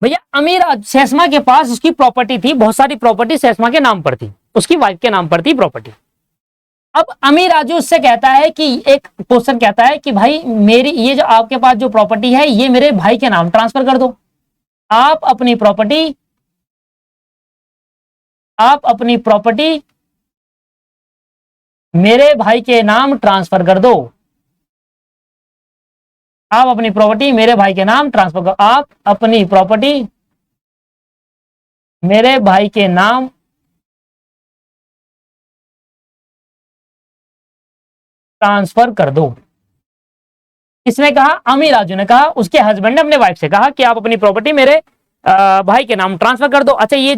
भैया अमीर सैसमा के पास उसकी प्रॉपर्टी थी, बहुत सारी प्रॉपर्टी सैसमा के नाम पर थी, उसकी वाइफ के नाम पर थी प्रॉपर्टी। अब अमीर राजू उससे कहता है कि एक क्वेश्चन कहता है कि भाई मेरी ये जो आपके पास जो प्रॉपर्टी है ये मेरे भाई के नाम ट्रांसफर कर दो। आप अपनी प्रॉपर्टी मेरे भाई के नाम ट्रांसफर कर दो। आप अपनी प्रॉपर्टी मेरे भाई के नाम ट्रांसफर करो। आप अपनी प्रॉपर्टी मेरे भाई के नाम ट्रांसफर कर दो। किसने कहा, अमीर राजू ने कहा, उसके हस्बैंड ने अपने वाइफ से कहा कि आप अपनी प्रॉपर्टी मेरे भाई के नाम ट्रांसफर कर दो। अच्छा, ये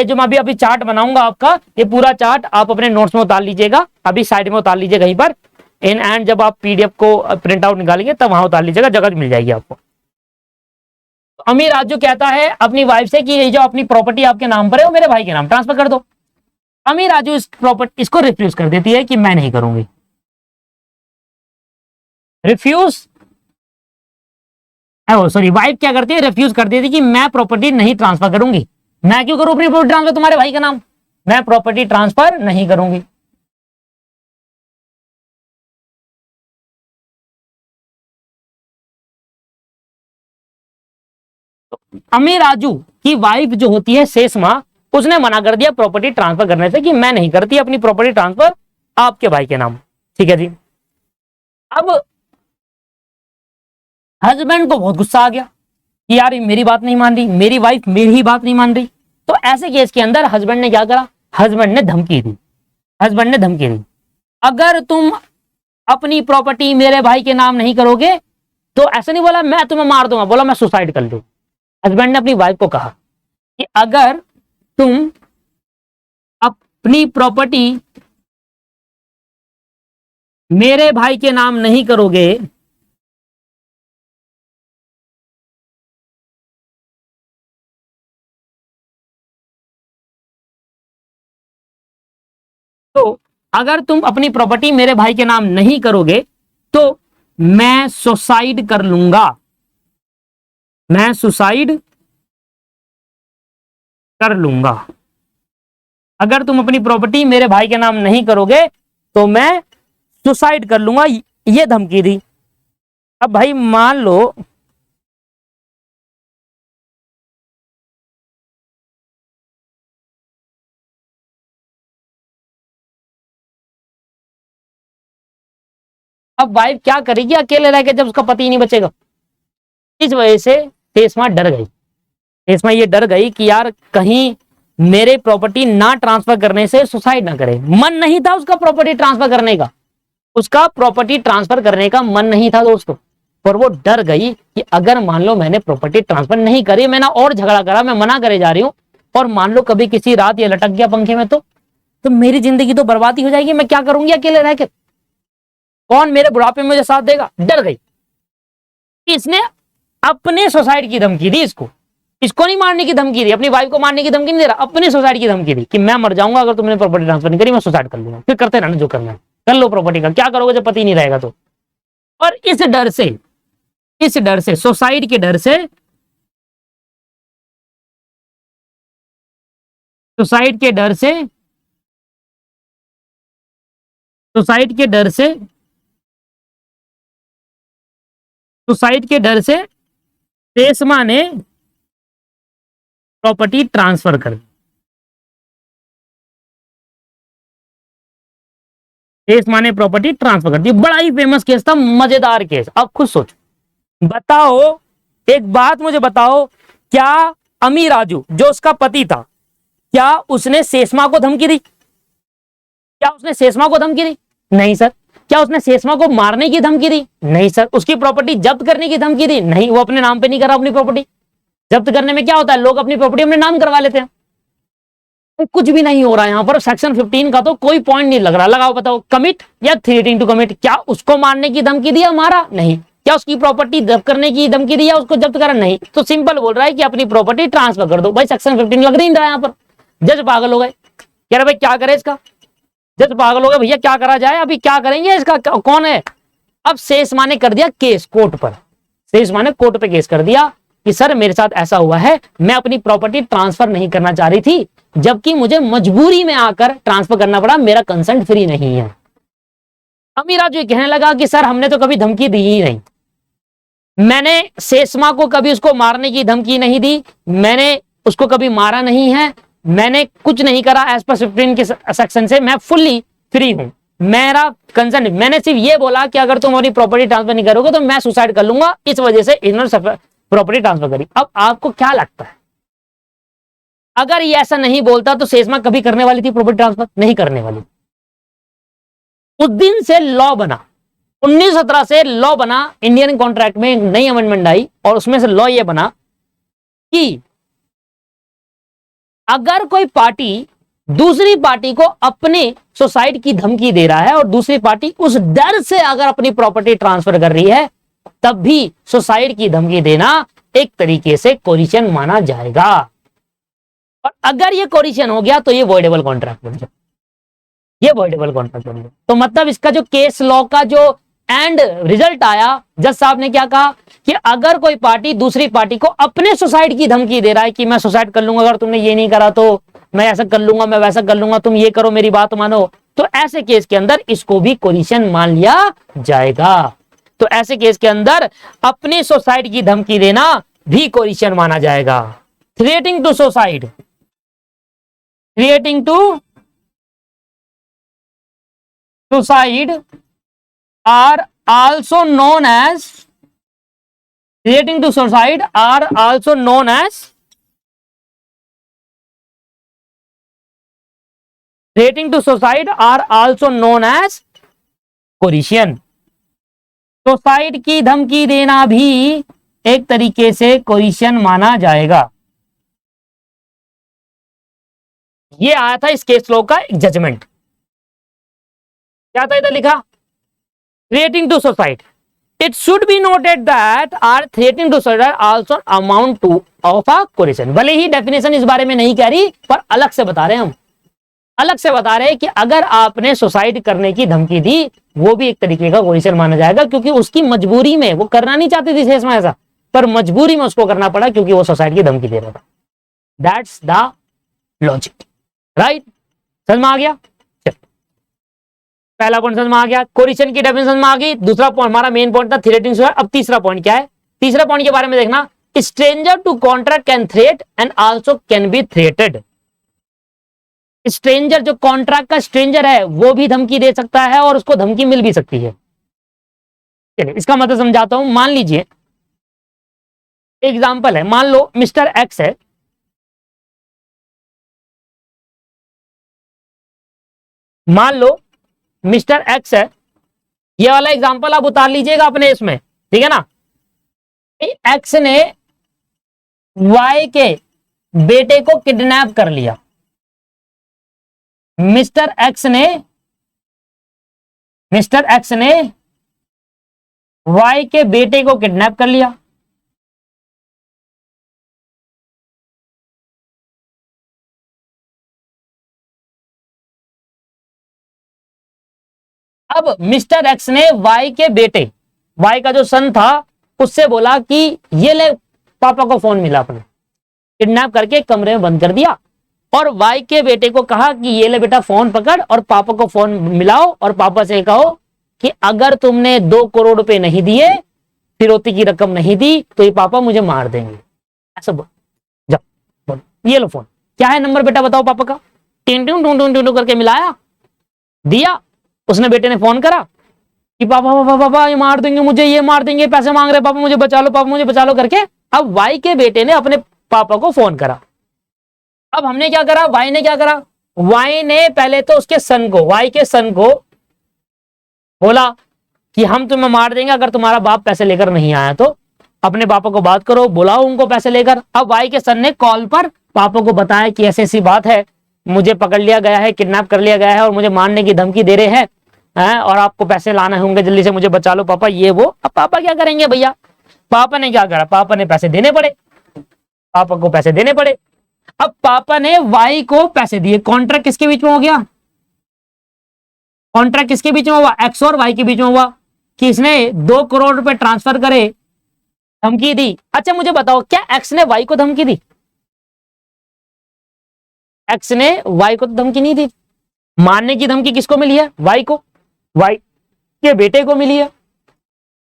जो मैं अभी चार्ट बनाऊंगा आपका, ये पूरा चार्ट आप अपने नोट्स में उतार लीजिएगा, अभी साइड में उतार लीजिए कहीं पर, इन एंड जब आप पीडीएफ को प्रिंट आउट निकालेंगे तब वहां उतार लीजिएगा, जगह मिल जाएगी आपको। तो अमीर राजू कहता है अपनी वाइफ से कि ये जो अपनी प्रॉपर्टी आपके नाम पर है वो मेरे भाई के नाम ट्रांसफर कर दो। अमीर राजू इसको रिफ्यूज कर देती है कि मैं नहीं करूंगी। वाइफ क्या करती है, रिफ्यूज कर देती कि मैं प्रॉपर्टी नहीं ट्रांसफर करूंगी। मैं क्यों करूं अपनी प्रॉपर्टी ट्रांसफर तुम्हारे भाई का नाम, मैं प्रॉपर्टी ट्रांसफर नहीं करूंगी। तो अमीर राजू की वाइफ जो होती है सैसमा, उसने मना कर दिया प्रॉपर्टी ट्रांसफर करने से कि मैं नहीं करती अपनी प्रॉपर्टी ट्रांसफर आपके भाई के नाम। ठीक है जी। अब हस्बैंड को बहुत गुस्सा आ गया कि यार मेरी बात नहीं मान रही, मेरी वाइफ मेरी ही बात नहीं मान रही। तो ऐसे केस के अंदर हस्बैंड ने क्या करा, हस्बैंड ने धमकी दी, अगर तुम अपनी प्रॉपर्टी मेरे भाई के नाम नहीं करोगे तो ऐसे नहीं बोला मैं तुम्हें मार दूंगा, बोला मैं सुसाइड कर लूं। हस्बैंड ने अपनी वाइफ को कहा कि अगर तुम अपनी प्रॉपर्टी मेरे भाई के नाम नहीं करोगे तो अगर तुम अपनी प्रॉपर्टी मेरे भाई के नाम नहीं करोगे तो मैं सुसाइड कर लूंगा, मैं सुसाइड कर लूंगा। अगर तुम अपनी प्रॉपर्टी मेरे भाई के नाम नहीं करोगे तो मैं सुसाइड कर लूंगा, ये धमकी दी। अब भाई मान लो अब वाइफ क्या करेगी अकेले रह के जब उसका पति नहीं बचेगा। इस वजह से सैसमा डर गई, सैसमा ये डर गई कि यार कहीं मेरे प्रॉपर्टी ना ट्रांसफर करने से सुसाइड ना करे। मन नहीं था उसका प्रॉपर्टी ट्रांसफर करने का, उसका प्रॉपर्टी ट्रांसफर करने का मन नहीं था दोस्तों, पर वो डर गई कि अगर मान लो मैंने प्रॉपर्टी ट्रांसफर नहीं करी, मैंने और झगड़ा करा, मैं मना करे जा रही हूं, और मान लो कभी किसी रात ये लटक गया पंखे में, तो मेरी जिंदगी तो बर्बादी हो जाएगी। मैं क्या करूंगी अकेले रह के? कौन मेरे बुढ़ापे में मुझे साथ देगा? डर गई। इसने अपने सुसाइड की धमकी दी इसको नहीं मारने की धमकी दी, अपनी वाइफ को मारने की धमकी नहीं दे रहा, अपनी सुसाइड की धमकी दी कि मैं मर जाऊंगा अगर तुमने प्रॉपर्टी ट्रांसफर नहीं करी, मैं सुसाइड कर लूंगा। फिर करते रहना जो करना है, कर लो प्रॉपर्टी का, क्या करोगे जब पति नहीं रहेगा तो। और इस डर से सुसाइड के डर से सुसाइड के डर से सुसाइड के डर से सुसाइड के डर से रेशमा ने प्रॉपर्टी ट्रांसफर कर दी। रेशमा ने प्रॉपर्टी ट्रांसफर कर दी। बड़ा ही फेमस केस था, मजेदार केस। अब खुद सोचो, बताओ एक बात मुझे बताओ, क्या अमी राजू जो उसका पति था, क्या उसने शेषमा को धमकी दी? क्या उसने शेषमा को धमकी दी? नहीं सर। क्या उसने शेषमा को मारने की धमकी दी? नहीं सर। उसकी प्रॉपर्टी जब्त करने की धमकी दी? नहीं, वो अपने नाम पे नहीं करा अपनी प्रॉपर्टी। जब्त करने में क्या होता है, लोग अपनी प्रॉपर्टी अपने नाम करवा लेते हैं। तो कुछ भी नहीं हो रहा यहाँ पर। सेक्शन 15 का तो कोई पॉइंट नहीं लग रहा। लगाओ बताओ, कमिट या थ्रेटिंग टू कमिट। क्या उसको मारने की धमकी दी या मारा? नहीं। क्या उसकी प्रॉपर्टी जब्त करने की धमकी दी या उसको जब्त करा? नहीं। तो सिंपल बोल रहा है कि अपनी प्रॉपर्टी ट्रांसफर कर दो। भाई सेक्शन 15 लग नहीं रहा यहाँ पर। जज पागल हो गए, कह रहे भाई क्या करे इसका। जज पागल हो गए, भैया क्या करा जाए, अभी क्या करेंगे इसका, कौन है। अब शेषमा ने कर दिया केस कोर्ट पर। शेषमा ने कोर्ट पे केस कर दिया कि सर मेरे साथ ऐसा हुआ है, मैं अपनी प्रॉपर्टी ट्रांसफर नहीं करना चाह रही थी, जबकि मुझे मजबूरी में आकर ट्रांसफर करना पड़ा, मेरा कंसेंट फ्री नहीं है। अमी राजू कहने लगा कि सर हमने तो कभी धमकी दी ही नहीं, मैंने शेषमा को कभी उसको मारने की धमकी नहीं दी, मैंने उसको कभी मारा नहीं है, मैंने कुछ नहीं करा एज पर 15 के सेक्शन से, मैं फुल्ली फ्री हूं, मेरा कंसेंट। मैंने सिर्फ ये बोला कि अगर तुम अपनी प्रॉपर्टी ट्रांसफर नहीं करोगे तो मैं सुसाइड कर लूंगा, इस वजह से इन्होंने प्रॉपर्टी ट्रांसफर करी। अब आपको क्या लगता है, अगर ये ऐसा नहीं बोलता तो शेषमा कभी करने वाली थी प्रॉपर्टी ट्रांसफर? नहीं करने वाली। उस दिन से लॉ बना, 1917 से लॉ बना, इंडियन कॉन्ट्रैक्ट में एक नई अमेंडमेंट आई और उसमें से लॉ ये बना कि अगर कोई पार्टी दूसरी पार्टी को अपने सुसाइड की धमकी दे रहा है और दूसरी पार्टी उस डर से अगर अपनी प्रॉपर्टी ट्रांसफर कर रही है, तब भी सुसाइड की धमकी देना एक तरीके से कोरिशन माना जाएगा। और अगर ये कोरिशन हो गया तो ये वॉइडेबल कॉन्ट्रैक्ट बन जाए, ये वॉइडेबल कॉन्ट्रैक्ट बन जाए। तो मतलब इसका जो केस लॉ का जो एंड रिजल्ट आया, जज साहब ने क्या कहा कि अगर कोई पार्टी दूसरी पार्टी को अपने सुसाइड की धमकी दे रहा है कि मैं सुसाइड कर लूंगा अगर तुमने ये नहीं करा, तो मैं ऐसा कर लूंगा, मैं वैसा कर लूंगा, तुम ये करो मेरी बात मानो, तो ऐसे केस के अंदर इसको भी कोरिशन मान लिया जाएगा। तो ऐसे केस के अंदर अपने सुसाइड की धमकी देना भी कोरिशन माना जाएगा। Threatening to suicide, threatening to suicide are also known as relating to suicide are also known as relating to suicide are also known as coercion। Suicide की धमकी देना भी एक तरीके से कोरिशन माना जाएगा। ये आया था इस केस लॉ का एक जजमेंट। क्या था इधर लिखा, threatening to suicide. It should be noted that our threatening to suicide also amount to of a coercion। भले ही डेफिनेशन इस बारे में नहीं कह रही, पर अलग से बता रहे हैं हम, अलग से बता रहे हैं कि अगर आपने सुसाइड करने की धमकी दी, वो भी एक तरीके का कोरिशन माना जाएगा, क्योंकि उसकी मजबूरी में, वो करना नहीं चाहती थी शेषमा ऐसा, पर मजबूरी में उसको करना पड़ा क्योंकि वो सुसाइड की धमकी दे रहा था। That's the logic, right. समझ में आ गया? पहला पॉइंट समझ में आ गया, कोरिशन की डेफिनेशन में आ गई। दूसरा पॉइंट हमारा मेन पॉइंट था थ्रेटिंग सुसाइड। अब तीसरा पॉइंट क्या है, तीसरे पॉइंट के बारे में देखना, stranger to contract can threat and also can be threatened. Stranger, जो कॉन्ट्रैक्ट का स्ट्रेंजर है, वो भी धमकी दे सकता है और उसको धमकी मिल भी सकती है। चलिए इसका मतलब समझाता हूं। मान लीजिए एग्जाम्पल है, मान लो मिस्टर एक्स है, मान लो मिस्टर एक्स है, ये वाला एग्जांपल आप उतार लीजिएगा अपने इसमें, ठीक है ना। एक्स ने वाई के बेटे को किडनैप कर लिया। मिस्टर एक्स ने वाई के बेटे को किडनैप कर लिया। अब मिस्टर एक्स ने वाई के बेटे, वाई का जो सन था, उससे बोला कि ये ले पापा को फोन मिला, अपने किडनैप करके कमरे में बंद कर दिया और वाई के बेटे को कहा कि ये ले बेटा फोन पकड़ और पापा को फोन मिलाओ और पापा से कहो कि अगर तुमने 2 करोड़ रुपए नहीं दिए, फिरौती की रकम नहीं दी, तो ये पापा मुझे मार देंगे। ऐसा बोल, जाओ बोल, ये लो फोन, क्या है नंबर बेटा बताओ पापा का। टिन टूं टूं टूं टूं करके मिलाया, दिया। उसने बेटे ने फोन करा कि पापा पापा पापा ये मार देंगे मुझे, ये मार देंगे, पैसे मांग रहे, पापा मुझे बचा लो, पापा मुझे बचा लो करके। अब वाई के बेटे ने अपने पापा को फोन करा। अब हमने क्या करा, वाई ने क्या करा, वाई ने पहले तो उसके सन को, वाई के सन को बोला कि हम तुम्हें मार देंगे अगर तुम्हारा बाप पैसे लेकर नहीं आया तो, अपने पापा को बात करो, बुलाओ उनको पैसे लेकर। अब वाई के सन ने कॉल पर पापा को बताया कि ऐसी ऐसी बात है, मुझे पकड़ लिया गया है, किडनैप कर लिया गया है और मुझे मारने की धमकी दे रहे हैं, और आपको पैसे लाने होंगे, जल्दी से मुझे बचा लो पापा, ये वो। अब पापा क्या करेंगे भैया, पापा ने क्या करा, पापा ने पैसे देने पड़े, पापा को पैसे देने पड़े। अब पापा ने वाई को पैसे दिए। कॉन्ट्रैक्ट किसके बीच में हो गया, कॉन्ट्रैक्ट किसके बीच में हुआ, एक्स और वाई के बीच में हुआ कि इसने 2 करोड़ रुपए ट्रांसफर करे, धमकी दी। अच्छा मुझे बताओ, क्या एक्स ने वाई को धमकी दी, एक्स ने वाई को तो धमकी नहीं दी। मारने की धमकी किसको मिली है, वाई को, वाई के बेटे को मिली है।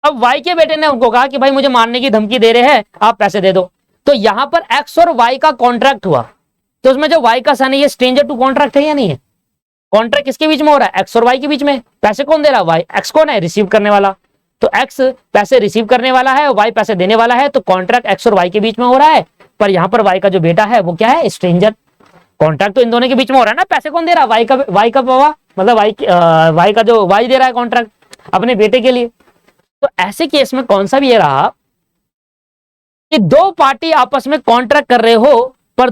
अब वाई के बेटे ने उनको कहा कि भाई मुझे मारने की धमकी दे रहे हैं, आप पैसे दे दो। तो यहां पर एक्स और वाई का कॉन्ट्रैक्ट हुआ, तो उसमें जो वाई का सन है ये स्ट्रेंजर टू कॉन्ट्रैक्ट है या नहीं है। कॉन्ट्रैक्ट किसके बीच में हो रहा है, एक्स और वाई के बीच में। पैसे कौन दे रहा है, वाई। एक्स कौन है, रिसीव करने वाला। तो एक्स पैसे रिसीव करने वाला है और वाई पैसे देने वाला है, तो कॉन्ट्रैक्ट एक्स और वाई के बीच में हो रहा है। पर यहां पर वाई का जो बेटा है वो क्या है, स्ट्रेंजर। कॉन्ट्रैक्ट तो इन दोनों के बीच में हो रहा है ना, पैसे कौन दे रहा है, वाई का बाबा, मतलब वाई का जो वाई दे रहा है कॉन्ट्रैक्ट अपने बेटे के लिए। तो ऐसे केस में कौन सा भी ये रहा कि 2 पार्टी आपस में कॉन्ट्रैक्ट कर रहे हो, पर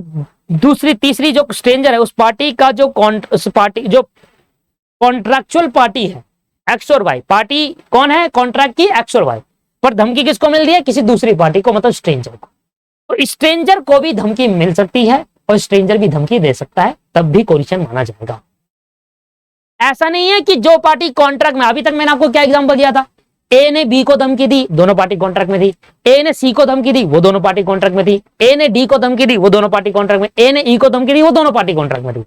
दूसरी तीसरी जो स्ट्रेंजर है, उस पार्टी का जो कॉन्ट्रैक्चुअल पार्टी है, एक्स और वाई पार्टी कौन है, कॉन्ट्रैक्ट की एक्स और वाई, पर धमकी किसको मिल रही है, किसी दूसरी पार्टी को, मतलब स्ट्रेंजर को। तो स्ट्रेंजर को भी धमकी मिल सकती है और स्ट्रेंजर भी धमकी दे सकता है, तब भी कोलिशन माना जाएगा। ऐसा नहीं है कि जो पार्टी कॉन्ट्रैक्ट में, अभी तक मैंने आपको क्या एग्जांपल दिया था, ए ने बी को धमकी दी, दोनों पार्टी कॉन्ट्रैक्ट में थी। ए ने सी को धमकी दी, वो दोनों पार्टी कॉन्ट्रैक्ट में थी। ए ने डी को धमकी दी, वो दोनों पार्टी कॉन्ट्रैक्ट में। ए ने ई को धमकी दी, वो दोनों पार्टी कॉन्ट्रैक्ट में थी।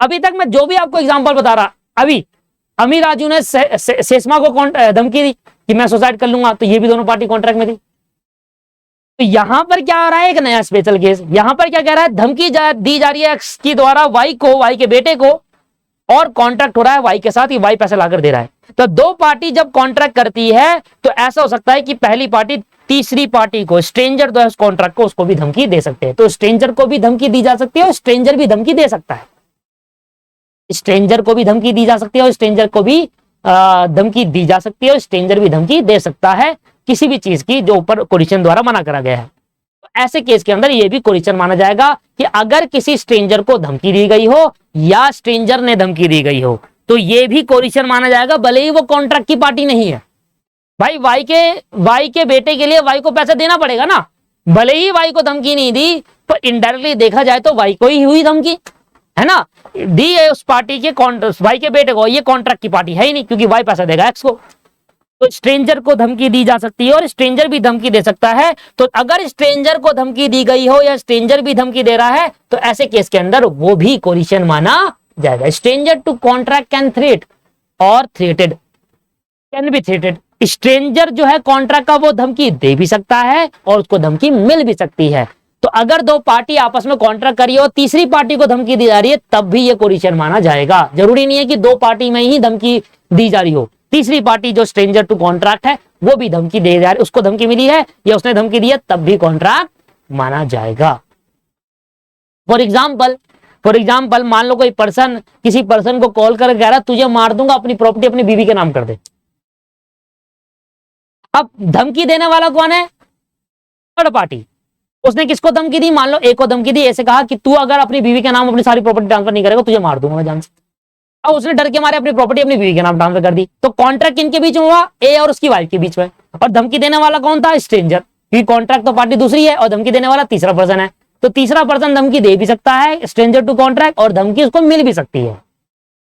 अभी तक मैं जो भी आपको एग्जांपल बता रहा, अभी अमीर राजू ने सेस्मा को धमकी दी कि मैं सुसाइड कर लूंगा, तो ये भी दोनों पार्टी कॉन्ट्रैक्ट में थी। तो यहां पर क्या आ रहा है, एक नया स्पेशल केस। यहां पर क्या कह रहा है, धमकी दी जा रही है एक्स की द्वारा वाई को, वाई के बेटे को, और कॉन्ट्रैक्ट हो रहा है वाई के साथ, वाई पैसे लाकर दे रहा है। तो 2 पार्टी जब कॉन्ट्रैक्ट करती है तो ऐसा हो सकता है कि पहली पार्टी तीसरी पार्टी को, स्ट्रेंजर जो है उस कॉन्ट्रैक्ट को, उसको भी धमकी दे सकते हैं। तो स्ट्रेंजर को भी धमकी दी जा सकती है और स्ट्रेंजर भी धमकी दे सकता है। स्ट्रेंजर को भी धमकी दी जा सकती है और स्ट्रेंजर को भी धमकी दी जा सकती है और स्ट्रेंजर भी धमकी दे सकता है, किसी भी चीज की जो ऊपर कोलिशन द्वारा मना करा गया है। तो ऐसे केस के अंदर ये भी कोलिशन माना जाएगा कि अगर किसी स्ट्रेंजर को धमकी दी गई हो या स्ट्रेंजर ने धमकी दी गई हो, तो ये भी कोलिशन माना जाएगा, भले ही वो कॉन्ट्रैक्ट की पार्टी नहीं है। भाई वाई के बेटे के लिए वाई को पैसा देना पड़ेगा ना, भले ही वाई को धमकी नहीं दी, पर इनडायरेक्टली देखा जाए तो वाई को ही हुई धमकी, है ना। दी है उस पार्टी के वाई के बेटे को, ये कॉन्ट्रैक्ट की पार्टी है ही नहीं, क्योंकि वाई पैसा देगा एक्स को। तो स्ट्रेंजर को धमकी दी जा सकती है और स्ट्रेंजर भी धमकी दे सकता है। तो अगर स्ट्रेंजर को धमकी दी गई हो या स्ट्रेंजर भी धमकी दे रहा है, तो ऐसे केस के अंदर वो भी कोलिशन माना जाएगा। Stranger to contract can threat or threatened can be threatened. Stranger जो है कॉन्ट्रैक्ट का, वो धमकी दे भी सकता है और उसको धमकी मिल भी सकती है। तो अगर 2 पार्टी आपस में कॉन्ट्रैक्ट करी हो, तीसरी पार्टी को धमकी दी जा रही है, तब भी ये कोलिशन माना जाएगा। जरूरी नहीं है कि 2 पार्टी में ही धमकी दी जा रही हो, तीसरी पार्टी जो स्ट्रेंजर टू कॉन्ट्रैक्ट है वो भी धमकी दे जा रही, उसको धमकी मिली है या उसने धमकी दी है, तब भी कॉन्ट्रैक्ट माना जाएगा। फॉर एग्जाम्पल मान लो कोई पर्सन किसी पर्सन को कॉल कर कह रहा तुझे मार दूंगा, अपनी प्रॉपर्टी अपनी बीवी के नाम कर दे। अब धमकी देने वाला कौन है, थर्ड पार्टी। उसने किसको धमकी दी, मान लो ए को धमकी दी, ऐसे कहा कि तू अगर अपनी बीवी के नाम अपनी सारी प्रॉपर्टी ट्रांसफर नहीं करेगा तुझे मार दूंगा मैं जान से। अब उसने डर के मारे अपनी प्रॉपर्टी अपनी बीवी के नाम ट्रांसफर कर दी। तो कॉन्ट्रैक्ट किनके बीच में हुआ, ए और उसकी वाइफ के बीच में। और धमकी देने वाला कौन था, स्ट्रेंजर, क्योंकि कॉन्ट्रैक्ट तो पार्टी दूसरी है और धमकी देने वाला तीसरा पर्सन है। तो तीसरा पर्सन धमकी दे भी सकता है स्ट्रेंजर टू कॉन्ट्रैक्ट, और धमकी उसको मिल भी सकती है।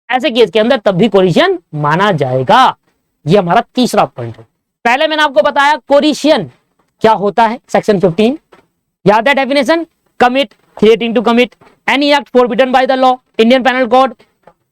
ऐसे केस के अंदर तब भी कोरिशन माना जाएगा। ये हमारा तीसरा पॉइंट है। पहले मैंने आपको बताया कोरिशन क्या होता है, सेक्शन 15 याद है definition, commit, threatening to commit any act forbidden by the law, Indian panel code,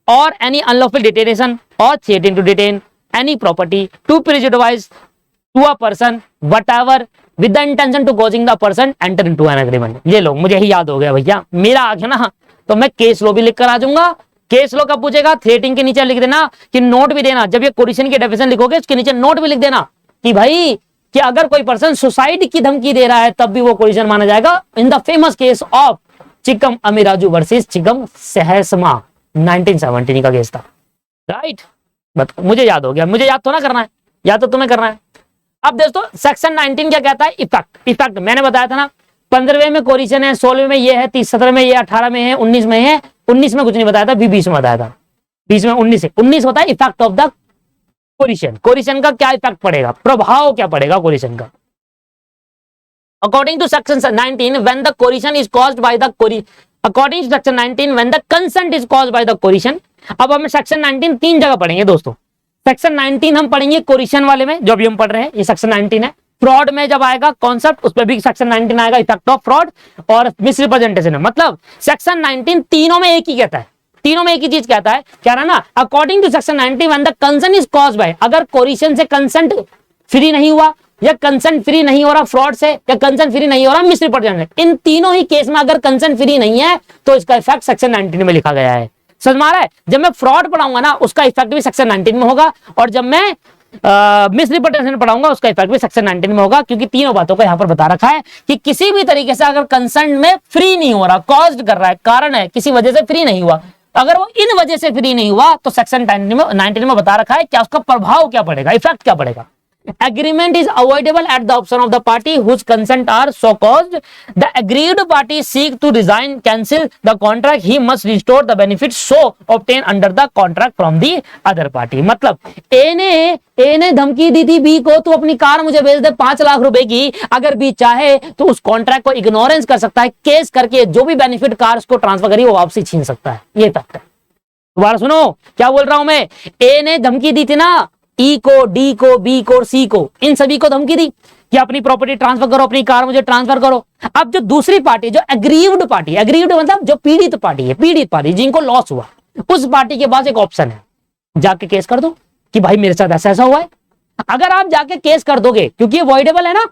और एनी अनलॉफुल डिटेनेशन और threatening to detain any property to prejudice to a person whatever with the intention to causing the person enter into an agreement. ये लो मुझे ही याद हो गया भैया, मेरा आ गया ना, तो मैं केस लॉ भी लिख कर आ जाऊंगा। केस लॉ कब पूछेगा, थ्रेटिंग के नीचे लिख देना कि नोट भी देना, जब ये कोरिशन की डेफिनेशन लिखोगे उसके नीचे नोट भी लिख देना कि भाई कि अगर कोई पर्सन सुसाइड की धमकी दे रहा है तब भी वो कोरिशन माना जाएगा। In the famous case of Chikkam Ammiraju versus Chikkam Seshamma 1970 का केस था, राइट। मुझे याद हो गया, मुझे याद तो ना करना है, याद तो तुम्हें करना है। अब दोस्तों सेक्शन 19 क्या कहता है, इफेक्ट। इफेक्ट मैंने बताया था ना, 15वें में कोरिशन है, 16वें में ये है, 17वें में ये, 18 में है, 19 में है। 19 में कुछ नहीं बताया था, 20 में बताया था, 20 में 19 है। 19 होता है effect of the coercion. Coercion का क्या इफेक्ट पड़ेगा, प्रभाव क्या पड़ेगा कोरिशन का। According to section 19 when the coercion is caused by the according to section 19 when the consent is caused by the coercion. अब हम सेक्शन 19 तीन जगह पढ़ेंगे दोस्तों। सेक्शन 19 हम पढ़ेंगे कोरिशन वाले में, जो अभी हम पढ़ रहे हैं ये सेक्शन 19 है। फ्रॉड में जब आएगा कॉन्सेप्ट उस पर भी सेक्शन 19 आएगा, इफेक्ट ऑफ फ्रॉड और मिसरिप्रेजेंटेशन है। मतलब सेक्शन 19 तीनों में एक ही कहता है, तीनों में एक ही चीज कहता है, क्या रहा ना, according to section 19 when the consent is caused by, अगर कोरिशन से कंसेंट फ्री नहीं हुआ या कंसेंट फ्री नहीं हो रहा फ्रॉड से, या कंसेंट फ्री नहीं हो रहा मिसरिप्रेजेंटेशन, इन तीनों ही केस में अगर कंसेंट फ्री नहीं है तो इसका इफेक्ट सेक्शन 19 में लिखा गया है। समझ में आ रहा है। जब मैं फ्रॉड पढ़ाऊंगा ना उसका इफेक्ट भी सेक्शन 19 में होगा, और जब मैं मिसरिप्रेजेंटेशन पढ़ाऊंगा उसका इफेक्ट भी सेक्शन 19 में होगा, क्योंकि तीनों बातों को यहां पर बता रखा है कि किसी भी तरीके से अगर कंसेंट में फ्री नहीं हो रहा, कॉज्ड कर रहा है, कारण है किसी वजह से फ्री नहीं हुआ, अगर वो इन वजह से फ्री नहीं हुआ तो सेक्शन 19 में बता रखा है क्या उसका प्रभाव क्या पड़ेगा, इफेक्ट क्या पड़ेगा। Agreement is avoidable at the option of the party whose consent are so caused. The aggrieved party seek to resign, cancel the contract. He must restore the benefits so obtained under the contract from the other party. मतलब ए ने धमकी दी थी B को, तू अपनी car मुझे भेज दे 5 लाख रुपए की। अगर बी चाहे तो उस कॉन्ट्रैक्ट को इग्नोरेंस कर सकता है, केस करके जो भी बेनिफिट कार उसको ट्रांसफर करी वो वापसी छीन सकता है। ये फैक्ट है। दोबारा सुनो क्या बोल रहा हूं मैं। ए ने धमकी दी थी ना ई को, डी को, बी को और सी को, इन सभी को धमकी दी कि अपनी प्रॉपर्टी ट्रांसफर करो, अपनी कार मुझे ट्रांसफर करो। अब जो दूसरी पार्टी, जो एग्रीव्ड पार्टी, एग्रीव्ड मतलब जो पीड़ित पार्टी है, पीड़ित पार्टी जिनको लॉस हुआ, उस पार्टी के पास एक ऑप्शन है, जाके केस कर दो कि भाई मेरे साथ ऐसा ऐसा हुआ है। अगर आप जाके केस कर दोगे, क्योंकि ये वॉइडेबल है ना,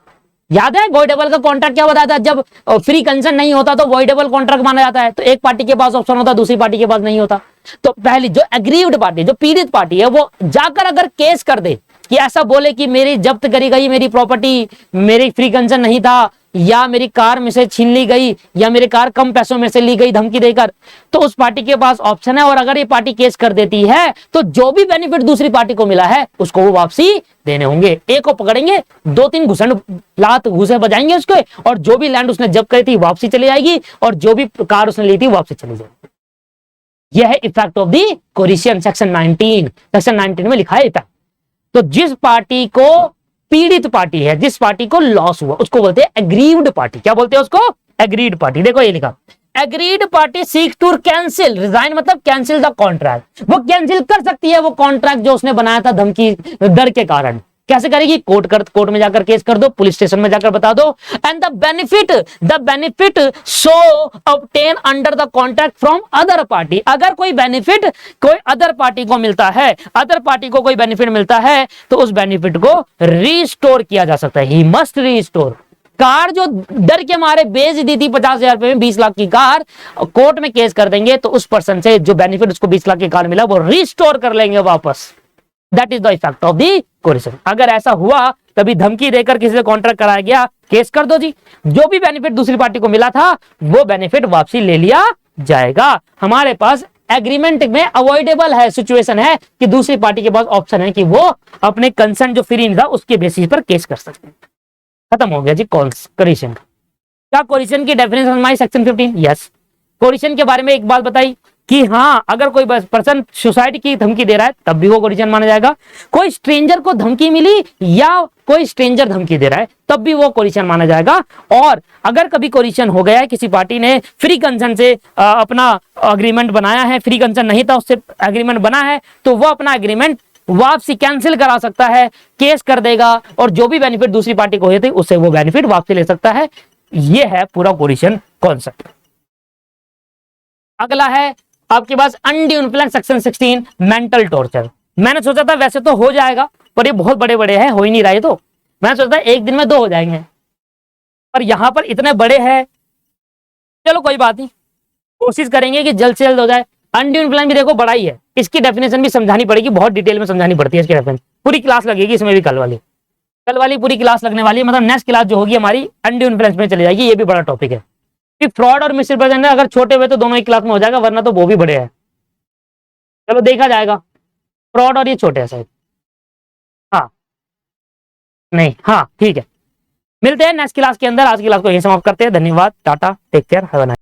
याद है वॉइडेबल का कॉन्ट्रैक्ट क्या बताया था, जब फ्री कंसेंट नहीं होता तो वॉइडेबल कॉन्ट्रैक्ट माना जाता है। तो एक पार्टी के पास ऑप्शन होता, दूसरी पार्टी के पास नहीं होता। तो पहली जो एग्रीव्ड पार्टी, जो पीड़ित पार्टी है, वो जाकर अगर केस कर दे कि ऐसा बोले कि मेरी जब्त करी गई मेरी प्रॉपर्टी, मेरी फ्री कंसेंट नहीं था, या मेरी कार में से छीन ली गई, या मेरी कार कम पैसों में से ली गई धमकी देकर, तो उस पार्टी के पास ऑप्शन है। और अगर ये पार्टी केस कर देती है तो जो भी बेनिफिट दूसरी पार्टी को मिला है उसको वो वापसी देने होंगे। एक को पकड़ेंगे, 2-3 घुसन लात घुसे बजाएंगे उसके, और जो भी लैंड उसने जब्त करी थी वापसी चली जाएगी, और जो भी कार उसने ली थी वापसी चली जाएगी। यह है effect of the coercion, section 19। Section 19 में लिखा है इफेक्ट। तो जिस पार्टी को पीड़ित पार्टी है, जिस पार्टी को लॉस हुआ, उसको बोलते हैं एग्रीव्ड पार्टी। क्या बोलते हैं उसको, एग्रीड पार्टी। देखो ये लिखा, agreed party seek to cancel, resign मतलब कैंसिल द कॉन्ट्रैक्ट। वो कैंसिल कर सकती है वो कॉन्ट्रैक्ट जो उसने बनाया था धमकी डर के कारण। कैसे करेगी, कोर्ट में जाकर केस कर दो, पुलिस स्टेशन में जाकर बता दो। And the benefit so obtain under the contract from other party. अगर कोई बेनिफिट कोई अदर पार्टी को मिलता है, अदर पार्टी को कोई बेनिफिट मिलता है, तो उस बेनिफिट को रिस्टोर किया जा सकता है। He must restore. कार जो डर के मारे बेच दी थी 50,000 रुपए में 20 लाख की कार, कोर्ट में केस कर देंगे तो उस पर्सन से जो बेनिफिट उसको 20 लाख की कार मिला वो रिस्टोर कर लेंगे वापस। That is the effect of the coercion. अगर ऐसा हुआ, कभी धमकी देकर किसी से कॉन्ट्रैक्ट कराया गया, केस कर दो जी, जो भी बेनिफिट दूसरी पार्टी को मिला था वो बेनिफिट वापसी ले लिया जाएगा। हमारे पास एग्रीमेंट में अवॉइडेबल है, सिचुएशन है कि दूसरी पार्टी के पास ऑप्शन है कि वो अपने कंसर्न जो फ्री नहीं था उसके बेसिस पर केस कर सकते हैं। खत्म हो गया जी कोरिशन। क्या कोरिशन की डेफिनेशन हमारी सेक्शन 15? यस। कोरिशन के बारे में एक बात बताई कि हाँ, अगर कोई पर्सन सुसाइड की धमकी दे रहा है तब भी वो कोरिशन माना जाएगा। कोई स्ट्रेंजर को धमकी मिली या कोई स्ट्रेंजर धमकी दे रहा है तब भी वो कोरिशन माना जाएगा। और अगर कभी कोरिशन हो गया है, किसी पार्टी ने फ्री कंसर्न से अपना अग्रीमेंट बनाया है, फ्री कंसर्न नहीं था उससे एग्रीमेंट बना है, तो वो अपना एग्रीमेंट वापसी कैंसिल करा सकता है, केस कर देगा और जो भी बेनिफिट दूसरी पार्टी को हुए थे उससे वो बेनिफिट वापसी ले सकता है। ये है पूरा कोरिशन कॉन्सेप्ट। अगला है आपके पास undue influence section 16 mental torture. मैंने सोचा था वैसे तो हो जाएगा, पर ये बहुत बड़े बड़े हैं, हो ही नहीं रहा है, तो मैंने सोचा था एक दिन में 2 हो जाएंगे, पर यहां पर इतने बड़े हैं, चलो कोई बात नहीं, कोशिश करेंगे कि जल्द से जल्द हो जाए। अनड्यू इन्फ्लुएंस भी देखो बड़ा ही है, इसकी डेफिनेशन भी समझानी पड़ेगी, बहुत डिटेल में समझानी पड़ती है इसकी डेफिनेशन, पूरी क्लास लगेगी इसमें भी। कल वाली पूरी क्लास लगने वाली है, मतलब नेक्स्ट क्लास जो होगी हमारी अनड्यू इन्फ्लुएंस में चली जाएगी। ये भी बड़ा टॉपिक है कि फ्रॉड और मिसरिप्रेजेंटेशन अगर छोटे हुए तो दोनों ही क्लास में हो जाएगा, वरना तो वो भी बड़े हैं। चलो देखा जाएगा, फ्रॉड और ये छोटे हैं शायद, हाँ नहीं, हाँ ठीक है, मिलते हैं नेक्स्ट क्लास के अंदर। आज की क्लास को यहीं समाप्त करते हैं। धन्यवाद, tata, take care, have a nice.